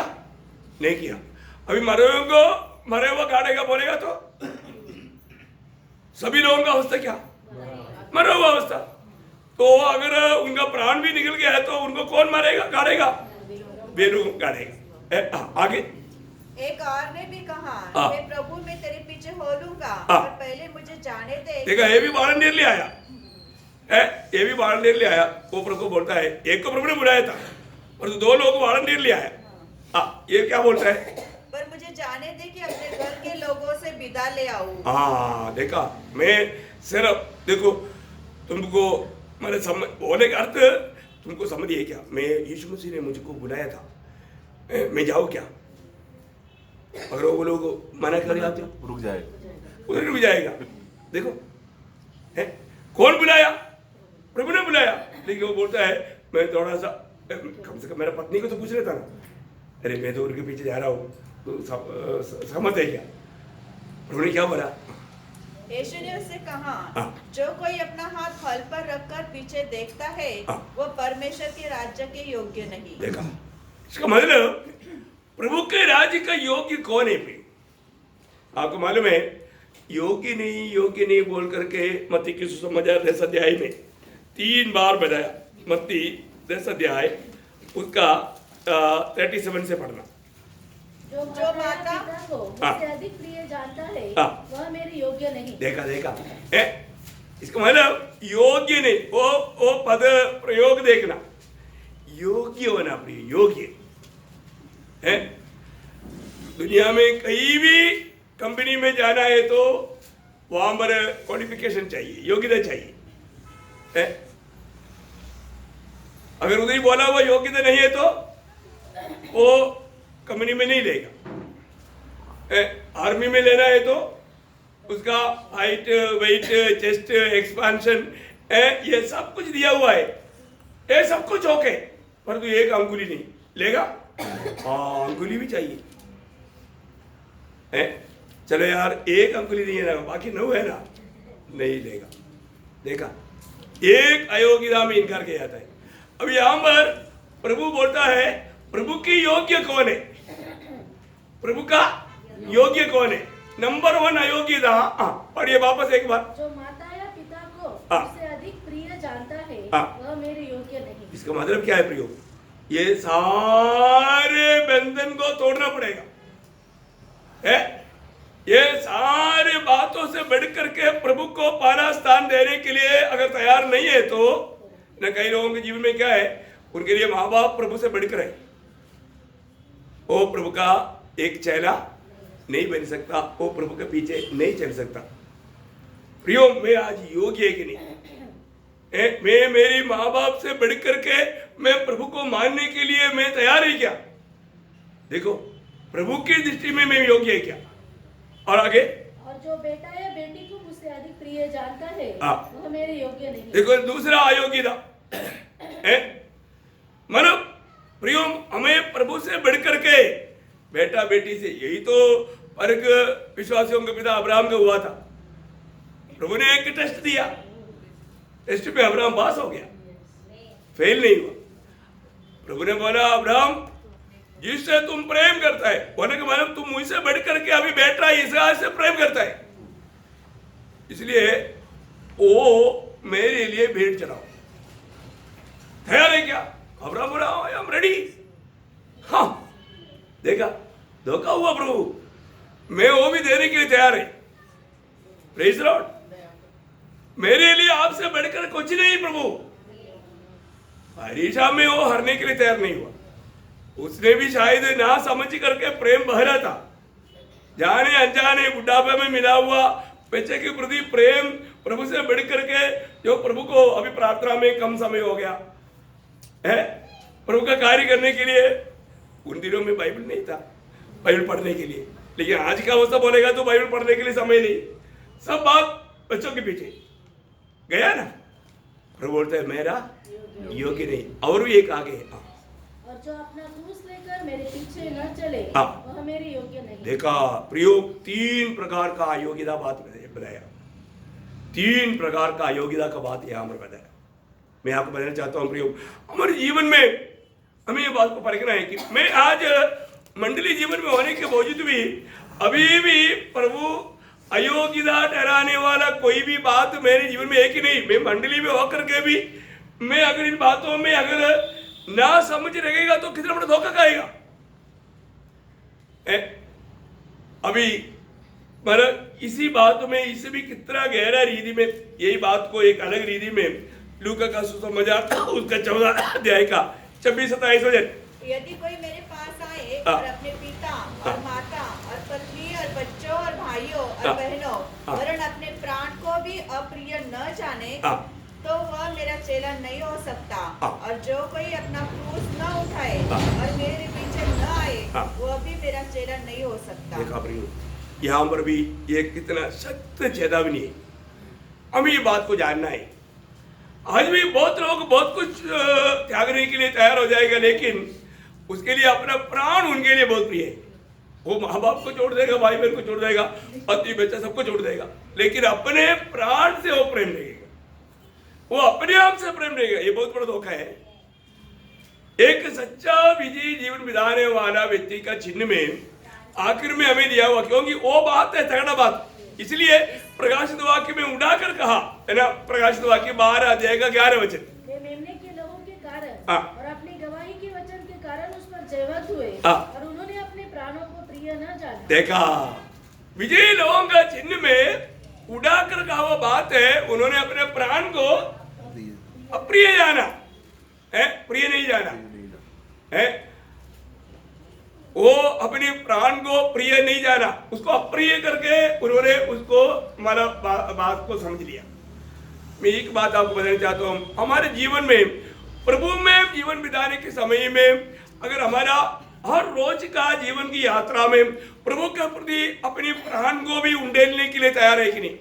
नहीं किया। अभी मरे हुओं को मरे हुआ गाड़ेगा बोलेगा तो सभी लोगों का अवस्था क्या? मरा हुआ अवस्था। तो अगर उनका प्राण भी निकल गया है तो उनको कौन मारेगा? गाड़ेगा, बेलू गाड़ेगा। आगे एक और ने भी कहा, हाँ। हे प्रभु मैं तेरे पीछे हो लूंगा, हाँ। पर पहले मुझे जाने दे। देखा, ये भी वॉलंटियर ले आया है, ये भी वॉलंटियर ले आया। वो प्रभु को बोलता है, एक को प्रभु ने बुलाया था और 2 लोग वॉलंटियर ले आया। हाँ, ये क्या बोलता है? पर मुझे जाने दे कि अपने घर के लोगों से विदा ले आऊं। हाँ, देखा, मैं सिर्फ देखो तुमको मैंने समझ बोलने का अर्थ तुमको समझ है क्या? मैं यीशु मसीह ने मुझको बुलाया था, मैं जाऊँ क्या? अगर वो लोग मना कर जाते हो रुक जाएगा, उधर रुक जाएगा। देखो है कौन बुलाया? प्रभु ने बुलाया। लेकिन वो बोलता है मैं थोड़ा सा कम से कम मेरा पत्नी को तो पूछ लेता ना, अरे मैं तो उनके पीछे जा रहा हूँ, तो समझ है क्या? प्रभु ने क्या बोला? यीशु ने उससे कहा, हाँ। जो कोई अपना हाथ हल पर रखकर पीछे देखता है, हाँ। वो परमेश्वर के राज्य के योग्य नहीं। देखा, इसका मतलब प्रभु के राज्य का योग्य कौन है? आपको मालूम है, योग्य नहीं बोल करके मत्ती की सुसमाचार 10 अध्याय में 3 बार बताया। मत्ती 10 अध्याय उसका 37 से पढ़ना। जो माता पिता को मुझसे अधिक प्रिय जानता है, वह मेरे योग्य नहीं। देखा इसका मतलब योग्य नहीं, वो पद प्रयोग देखना, योग्य होना प्रिय, योग्य है। दुनिया में कहीं भी कंपनी में जाना है तो वहां पर क्वालिफिकेशन चाहिए, योग्यता चाहिए है। अगर उधर ही बोला हुआ योग्यता नहीं है तो वो कंपनी में नहीं लेगा। आर्मी में लेना है तो उसका हाइट, वेट, चेस्ट एक्सपांशन ये सब कुछ दिया हुआ है, ये सब कुछ ओके, परंतु एक अंगुली नहीं लेगा। हाँ, अंगुली भी चाहिए है। चलो यार, एक अंगुली नहीं है ना, बाकी 9 है ना, नहीं लेगा। देखा, एक अयोग्यता में इनकार किया जाता है। अब यहां पर प्रभु बोलता है प्रभु की योग्य कौन है? प्रभु का योग्य कौन है? नंबर 1 अयोग्यता। पढ़िए वापस एक बार। जो माता या पिता को हाँ। उससे अधिक प्रिय जानता है हाँ। वह मेरे योग्य नहीं। इसका मतलब क्या है प्रियो? ये सारे बंधन को तोड़ना पड़ेगा है? ये सारे बातों से बढ़ करके प्रभु को पहला स्थान देने के लिए अगर तैयार नहीं है तो न, कई लोगों के जीवन में क्या है, उनके लिए माँ बाप प्रभु से बढ़कर है। वो प्रभु का एक चेला नहीं बन सकता, वो प्रभु के पीछे नहीं चल सकता। प्रियो, मैं आज योग्य है कि नहीं? मैं मेरी माँ बाप से बढ़ करके मैं प्रभु को मानने के लिए मैं तैयार है क्या? देखो, प्रभु की दृष्टि में मैं योग्य है क्या? और आगे, और जो बेटा या बेटी को मुझसे अधिक प्रिय जानता है हाँ। वह मेरे योग्य नहीं। देखो दूसरा अयोग्यता है। मतलब प्रियो, हमें प्रभु से बढ़ करके बेटा बेटी से, यही तो फर्क विश्वासियों के पिता अब्राहम का हुआ था। प्रभु ने एक टेस्ट दिया, टेस्ट में अब्राहम पास हो गया, फेल नहीं हुआ। प्रभु ने बोला, अब्राहम जिससे तुम प्रेम करता है, बोलने का मतलब तुम मुझसे बढ़ करके अभी बेटा इसराइल से प्रेम करता है, इसलिए वो मेरे लिए भेंट चढ़ाओ। तैयार है क्या? अब्राहम बोला, आई एम रेडी। हाँ, देखा, धोखा हुआ प्रभु, मैं वो भी देने के लिए तैयार है। Praise Lord. मेरे लिए आपसे बढ़कर कुछ नहीं प्रभु। परीक्षा में वो हारने के लिए तैयार नहीं हुआ। उसने भी शायद ना समझ करके प्रेम बहरा था, जाने अनजाने बुढ़ापे में मिला हुआ बच्चे के प्रति प्रेम प्रभु से बढ़ करके, जो प्रभु को अभी प्रार्थना में कम समय हो गया है प्रभु का कार्य करने के लिए। उन दिनों में बाइबल नहीं था बाइबल पढ़ने के लिए, लेकिन आज का अवस्था बोलेगा तो बाइबल पढ़ने के लिए समय नहीं, सब बात बच्चों के पीछे गया ना। प्रभु बोलता है मेरा योग्य नहीं। और भी एक आगे, और जो अपना क्रूस लेकर मेरे पीछे न चले हाँ। वह मेरे योग्य नहीं। देखा प्रियो, 3 प्रकार का अयोग्यता बात बताया, 3 प्रकार का अयोग्यता का बात यहाँ पर बताया। मैं आपको बताना चाहता हूँ प्रियो, हमारे जीवन में हमें ये बात को परखना है कि मैं आज मंडली जीवन में होने के बावजूद भी अभी भी प्रभु अयोग्यता ठहराने वाला कोई भी बात मेरे जीवन में है कि नहीं। मैं मंडली में होकर के भी मैं अगर इन बातों में अगर ना समझ रहेगा तो कितना बड़ा धोखा खाएगा। अभी मतलब इसी बात में इसे भी कितना गहरा रीति में, यही बात को एक अलग रीति में लूका का सुसमाचार उसका 14 अध्याय का 26-27 वचन। यदि कोई मेरे पास आए हाँ। और अपने पिता और माता और पत्नी और बच्चों और भाइयों और हाँ। बहनों हाँ। वरन अपने प्राण को भी अप्रिय न जाने हाँ। तो वह मेरा चेला नहीं हो सकता। हाँ। और जो कोई अपना क्रूस न उठाए हाँ। और मेरे पीछे न आए हाँ। वह भी मेरा चेला नहीं हो सकता। देखा प्रियो, यहाँ पर भी ये कितना सख्त चेतावनी है। हमें ये बात को जानना है। आज भी बहुत लोग बहुत कुछ त्यागने के लिए तैयार हो जाएगा, लेकिन उसके लिए अपना प्राण उनके लिए बहुत प्रिय है। वो माँ बाप को छोड़ देगा, भाई बहन को छोड़ देगा, पति बच्चा सबको छोड़ देगा, लेकिन अपने प्राण से वो प्रेम रहेगा, वो अपने आप से प्रेम रहेगा। ये बहुत बड़ा धोखा है। एक सच्चा विजयी जीवन बिताने वाला व्यक्ति का चिन्ह में आखिर में हमें दिया हुआ, क्योंकि वो बात है तगड़ा बात। इसलिए प्रकाशित वाक्य में उड़ाकर कहा है ना, प्रकाशित वाक्य 12 अध्याय का 11 वचन। वे मेमने के लहू के कारण हाँ। और अपनी गवाही के वचन के कारण उस पर जयवंत हुए हाँ। और उन्होंने अपने प्राणों को प्रिय न जाना। देखा, विजयी लोगों का चिन्ह में उड़ाकर कहा वो बात है, उन्होंने अपने प्राण को अप्रिय जाना है, प्रिय नहीं जाना है। वो अपने प्राण को प्रिय नहीं जाना, उसको अप्रिय करके उन्होंने उसको हमारा बात को समझ लिया। मैं एक बात आपको बताना चाहता हूँ, हमारे जीवन में प्रभु में जीवन बिताने के समय में अगर हमारा हर रोज का जीवन की यात्रा में प्रभु के प्रति अपने प्राण को भी उंडेलने के लिए तैयार है कि नहीं।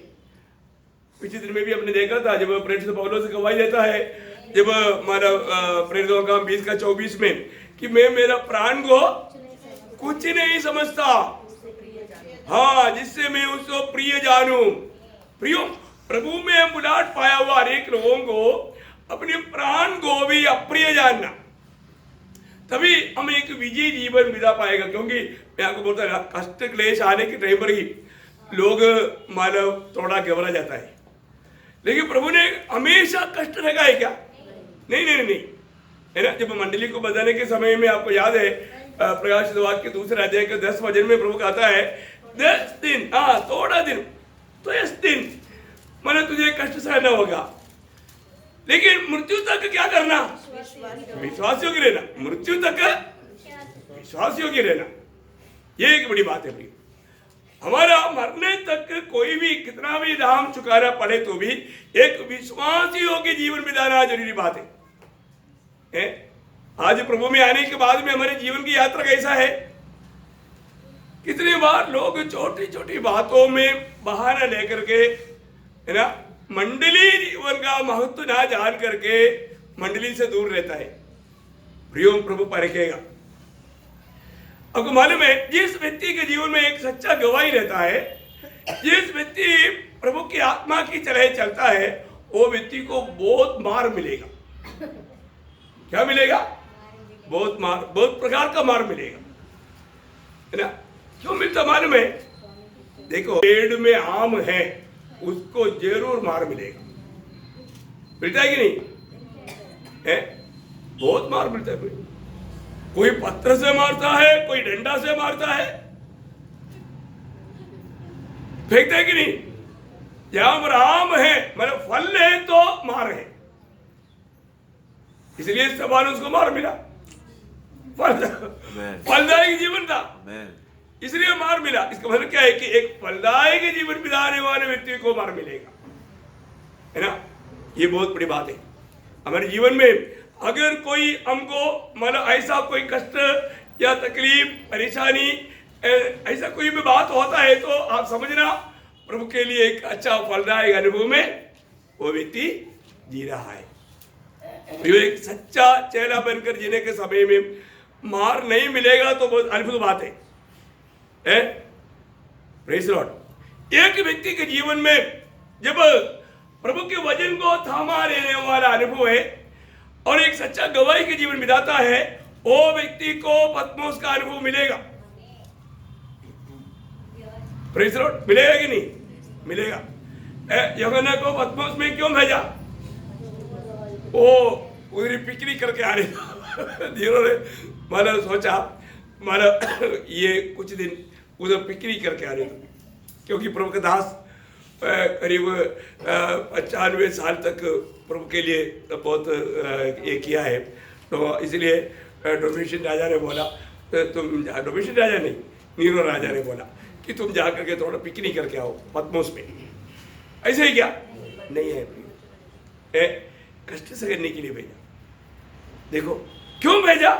पिछले दिन में भी हमने देखा था जब प्रेरित पौलुस गवाही देता है, जब हमारा प्रेरितों का 20:24 में कि मैं मेरा प्राण को कुछ नहीं समझता, हाँ, जिससे मैं उसको प्रिय जानूं। प्रियो, प्रभु में बुलाहट पाया हुआ अनेक लोगों को अपने प्राण को भी अप्रिय जानना, तभी हम एक विजयी जीवन बिता पाएगा। क्योंकि मैं आपको बोलता ना, कष्ट क्लेश आने के टाइम पर ही लोग मानव थोड़ा घबरा जाता है, लेकिन प्रभु ने हमेशा कष्ट रखा है क्या? नहीं नहीं नहीं, है ना। जब मंडली को बजाने के समय में आपको याद है प्रकाशित वाक्य 2 अध्याय के 10 वचन में प्रभु कहता है 10 दिन, हाँ थोड़ा दिन, तो 10 दिन मैंने तुझे कष्ट सहना होगा, लेकिन मृत्यु तक क्या करना? विश्वास योग्य रहना। मृत्यु तक विश्वास योग्य रहना, ये एक बड़ी बात है भाई। हमारा मरने तक कोई भी कितना भी दाम चुकाना पड़े तो भी एक विश्वास योग्य जीवन बिताना जरूरी बात है। आज प्रभु में आने के बाद में हमारे जीवन की यात्रा कैसा है? कितनी बार लोग छोटी छोटी बातों में बहाना लेकर के, है ना, मंडली जीवन का महत्व ना जान करके मंडली से दूर रहता है। प्रियो प्रभु परखेगा। आपको मालूम है, जिस व्यक्ति के जीवन में एक सच्चा गवाही रहता है, जिस व्यक्ति प्रभु की आत्मा की तरह चलता है, वो व्यक्ति को बहुत मार मिलेगा। क्या मिलेगा? बहुत मार, बहुत प्रकार का मार मिलेगा, है ना। क्यों मिलता मालूम है? देखो, पेड़ में आम है, उसको जरूर मार मिलेगा। मिलता है कि नहीं? है, बहुत मार मिलता है। कोई पत्थर से मारता है, कोई डंडा से मारता है, फेंकता है कि नहीं? जहां पर आम है, मतलब फल है, तो मार है। इसलिए सवाल उसको मार मिला, फलदायक जीवन था, इसलिए मार मिला। इसका मतलब क्या है कि एक फलदायक जीवन बिताने वाले व्यक्ति को मार मिलेगा, है ना। ये बहुत बड़ी बात है हमारे जीवन में। अगर कोई हमको मतलब ऐसा कोई कष्ट या तकलीफ, परेशानी, ऐसा कोई भी बात होता है, तो आप समझना प्रभु के लिए एक अच्छा फलदायक अनुभव में वो व्यक्ति जी रहा है। जो एक सच्चा चेला बनकर जीने के समय में मार नहीं मिलेगा तो बहुत अद्भुत बात है। Praise Lord. एक व्यक्ति के जीवन में जब प्रभु के वचन को थामा रहने वाला अनुभव है और एक सच्चा गवाही के जीवन बिताता है, वो व्यक्ति को पत्मोस का अनुभव मिलेगा। Praise Lord. मिलेगा कि नहीं? मिलेगा। यूहन्ना को पत्मोस में क्यों भेजा? वो उधर पिकनिक करके आ रहे जिन्होंने मतलब सोचा मतलब ये कुछ दिन उधर पिकनिक करके आ रहे थे, क्योंकि प्रभु के दास करीब 95 साल तक प्रभु के लिए बहुत ये किया है। तो इसलिए डोमिशियन राजा ने बोला, तुम डोमिशियन राजा नहीं, नीरो राजा ने बोला कि तुम जा करके थोड़ा पिकनिक करके आओ पत्मोस में। ऐसे ही क्या? नहीं है, कष्ट से करने के लिए भेजा। देखो क्यों भेजा?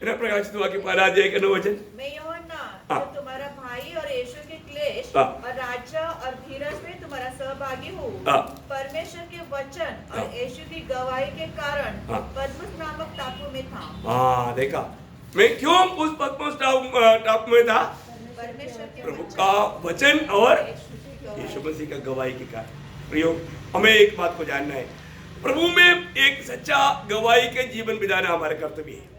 प्रकाशित वाक्य 1 अध्याय के 9 वचन। मैं यूहन्ना जो तुम्हारा भाई और यीशु के क्लेश और राज्य और धीरज में तुम्हारा सहभागी हूँ, परमेश्वर के वचन और यीशु की गवाही के कारण पत्मोस नामक टापू में था। हाँ, देखा मैं क्यों उस पत्मोस टापू में था? परमेश्वर के प्रभु का वचन और यीशु मसीह का गवाही के कारण। प्रियो, हमें एक बात को जानना है, प्रभु में एक सच्चा गवाही के जीवन बिताना हमारा कर्तव्य है।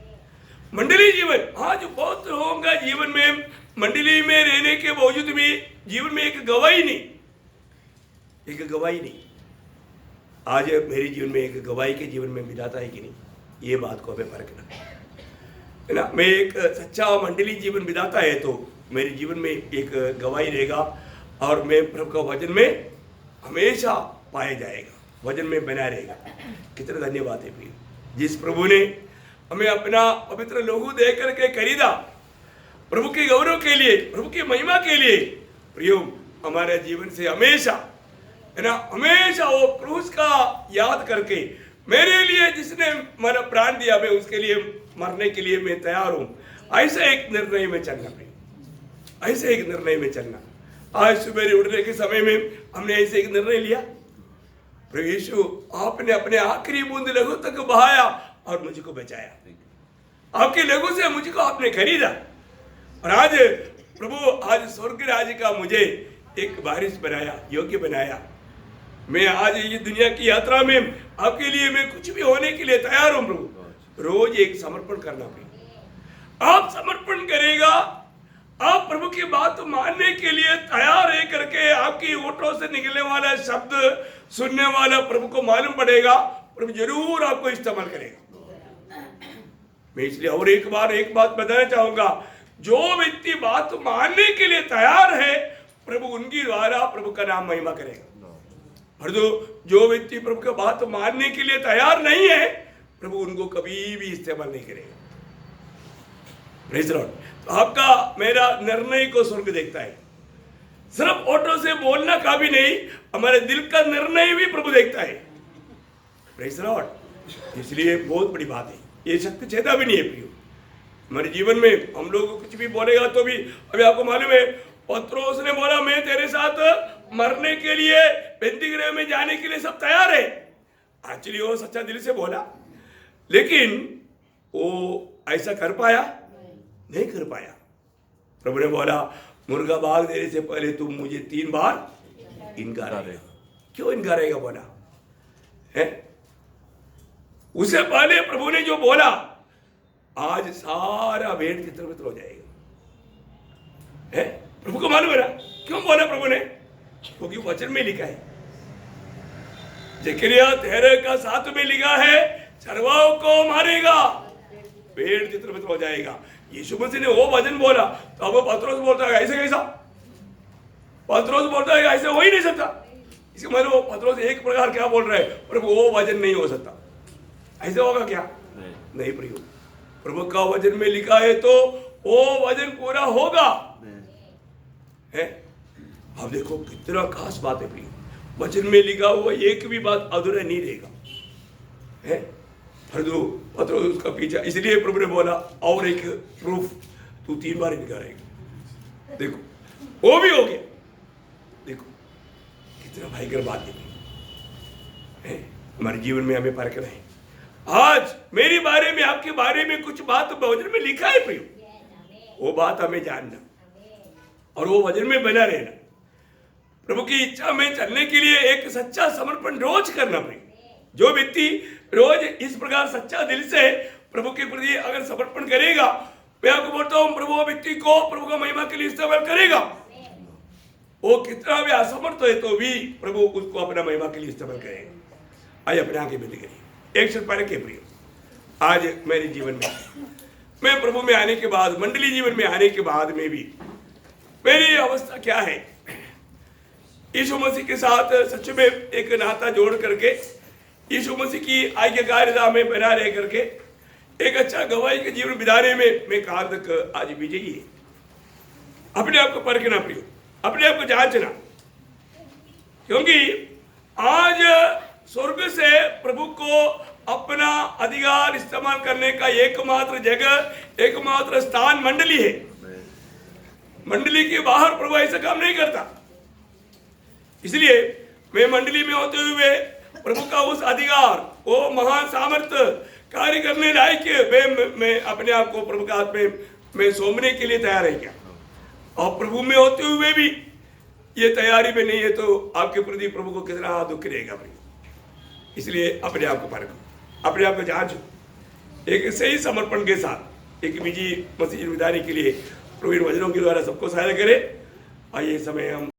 मंडली जीवन, हाँ, जो बहुत लोगों का जीवन में मंडली में रहने के बावजूद भी जीवन में एक गवाही नहीं, एक गवाही नहीं। आज मेरे जीवन में एक गवाही के जीवन में बिताता है कि नहीं, ये बात को हमें परखना है ना। मैं एक सच्चा मंडली जीवन बिताता है तो मेरे जीवन में एक गवाही रहेगा और मैं प्रभु का वचन में हमेशा पाया जाएगा, वचन में बना रहेगा। कितना धन्यवाद है प्रिय, जिस प्रभु ने हमें अपना पवित्र लहू दे करके खरीदा प्रभु के गौरव के लिए, प्रभु की महिमा के लिए। प्रियो, हमारे जीवन से हमेशा, है ना, हमेशा वो क्रूस का याद करके मेरे लिए जिसने मेरा प्राण दिया, मैं उसके लिए मरने के लिए मैं तैयार हूँ, ऐसे एक निर्णय में चलना प्रिय, ऐसे एक निर्णय में चलना। आज सुबह उठने के समय में हमने ऐसे एक निर्णय लिया, प्रभु यीशु आपने अपने आखिरी बूंद लहू तक बहाया और मुझको बचाया। आपके लहू से मुझको आपने खरीदा और आज प्रभु आज स्वर्ग राज्य का मुझे एक वारिस बनाया, योग्य बनाया। मैं आज ये दुनिया की यात्रा में आपके लिए मैं कुछ भी होने के लिए तैयार हूँ प्रभु, रोज एक समर्पण करना पड़ेगा। आप समर्पण करेगा, आप प्रभु की बात मानने के लिए तैयार रह करके आपकी होठों से निकलने वाला शब्द सुनने वाला प्रभु को मालूम पड़ेगा, प्रभु जरूर आपको इस्तेमाल करेगा। मैं इसलिए और एक बात बताना चाहूंगा, जो व्यक्ति बात मानने के लिए तैयार है प्रभु उनकी द्वारा प्रभु का नाम महिमा करेगा, और जो व्यक्ति प्रभु की बात मानने के लिए तैयार नहीं है प्रभु उनको कभी भी इस्तेमाल नहीं करेगा। Praise the Lord. तो आपका मेरा निर्णय को स्वर्ग देखता है, सिर्फ होठों से बोलना का भी नहीं, हमारे दिल का निर्णय भी प्रभु देखता है। Praise the Lord. इसलिए बहुत बड़ी बात है, ये शक्ति छेदा भी नहीं है प्रियो। हमारे जीवन में हम लोग कुछ भी बोलेगा तो भी, अभी आपको मालूम है पत्रोस ने बोला मैं तेरे साथ मरने के लिए बेंतीगृह में जाने के लिए सब तैयार है। एक्चुअली वो सच्चा दिल से बोला, लेकिन वो ऐसा कर पाया नहीं कर पाया। प्रभु ने बोला मुर्गा भाग देने से पहले तुम मुझे 3 बार इनकारेगा। क्यों इनकारेगा बोला है? उससे पहले प्रभु ने जो बोला, आज सारा भेड़ चित्रमित्र हो जाएगा है? प्रभु को मालूम है ना क्यों बोला प्रभु ने? क्योंकि वचन में लिखा है, जकरिया 13:7 में लिखा है चरवाहों को मारेगा, भेड़ चित्रमित्र हो जाएगा। यीशु मसीह ने वो वचन बोला, तो अब पत्रोस बोलता है ऐसे कैसा? पत्रोस बोलता है ऐसे हो ही नहीं सकता। इसके मतलब वो पत्रोस एक प्रकार क्या बोल रहा है, प्रभु वो वचन नहीं हो सकता, ऐसे होगा क्या? नहीं प्रियो, प्रभु का वचन में लिखा है तो वो वचन पूरा होगा है। अब देखो कितना खास बात है प्रियो, वचन में लिखा हुआ एक भी बात अधूरा नहीं रहेगा है। पत्रोस उसका पीछा, इसलिए प्रभु ने बोला और एक प्रूफ, तू 3 बार इनकारेगा। देखो वो भी हो गया। देखो कितना भयंकर बात है। हमारे जीवन में हमें परखना है। आज मेरे बारे में आपके बारे में कुछ बात वचन में लिखा है प्रियो, वो बात हमें जानना और वो वचन में बना रहना, प्रभु की इच्छा में चलने के लिए एक सच्चा समर्पण रोज करना प्रियो। जो व्यक्ति रोज इस प्रकार सच्चा दिल से प्रभु के प्रति अगर समर्पण करेगा, मैं आपको बोलता हूं प्रभु व्यक्ति को प्रभु का महिमा के लिए इस्तेमाल करेगा। वो कितना भी असमर्थ है तो भी प्रभु उसको अपना महिमा के लिए इस्तेमाल करेगा। आइए अपने आगे बंद करिए। एक क्षण पहले के प्रिय, आज मेरे जीवन में मैं प्रभु में आने के बाद, मंडली जीवन में आने के बाद में भी मेरी अवस्था क्या है, यीशु मसीह के साथ सच में एक नाता जोड़ करके यीशु मसीह की आज्ञाकारिता में बना रह करके एक अच्छा गवाही के जीवन बिताने में मैं कहां तक आज विजयी है। अपने आप को परखना प्रियो, अपने आप को जांचना, क्योंकि आज स्वर्ग से प्रभु को अपना अधिकार इस्तेमाल करने का एकमात्र जगह, एकमात्र स्थान मंडली है। मंडली के बाहर प्रभु ऐसा काम नहीं करता। इसलिए मैं मंडली में होते हुए प्रभु का उस अधिकार, वो महान सामर्थ्य कार्य करने लायक मैं अपने आप को प्रभु के हाथ में मैं सौंपने के लिए तैयार है क्या? और प्रभु में होते हुए भी ये तैयारी में नहीं है तो आपके प्रति प्रभु को कितना दुख रहेगा भाई। इसलिए अपने आप को परखो, अपने आप को जांचो, एक सही समर्पण के साथ एक निजी मसीह बिताने के लिए प्रभु इन वचनों के द्वारा सबको सहायता करे। आइए समय हम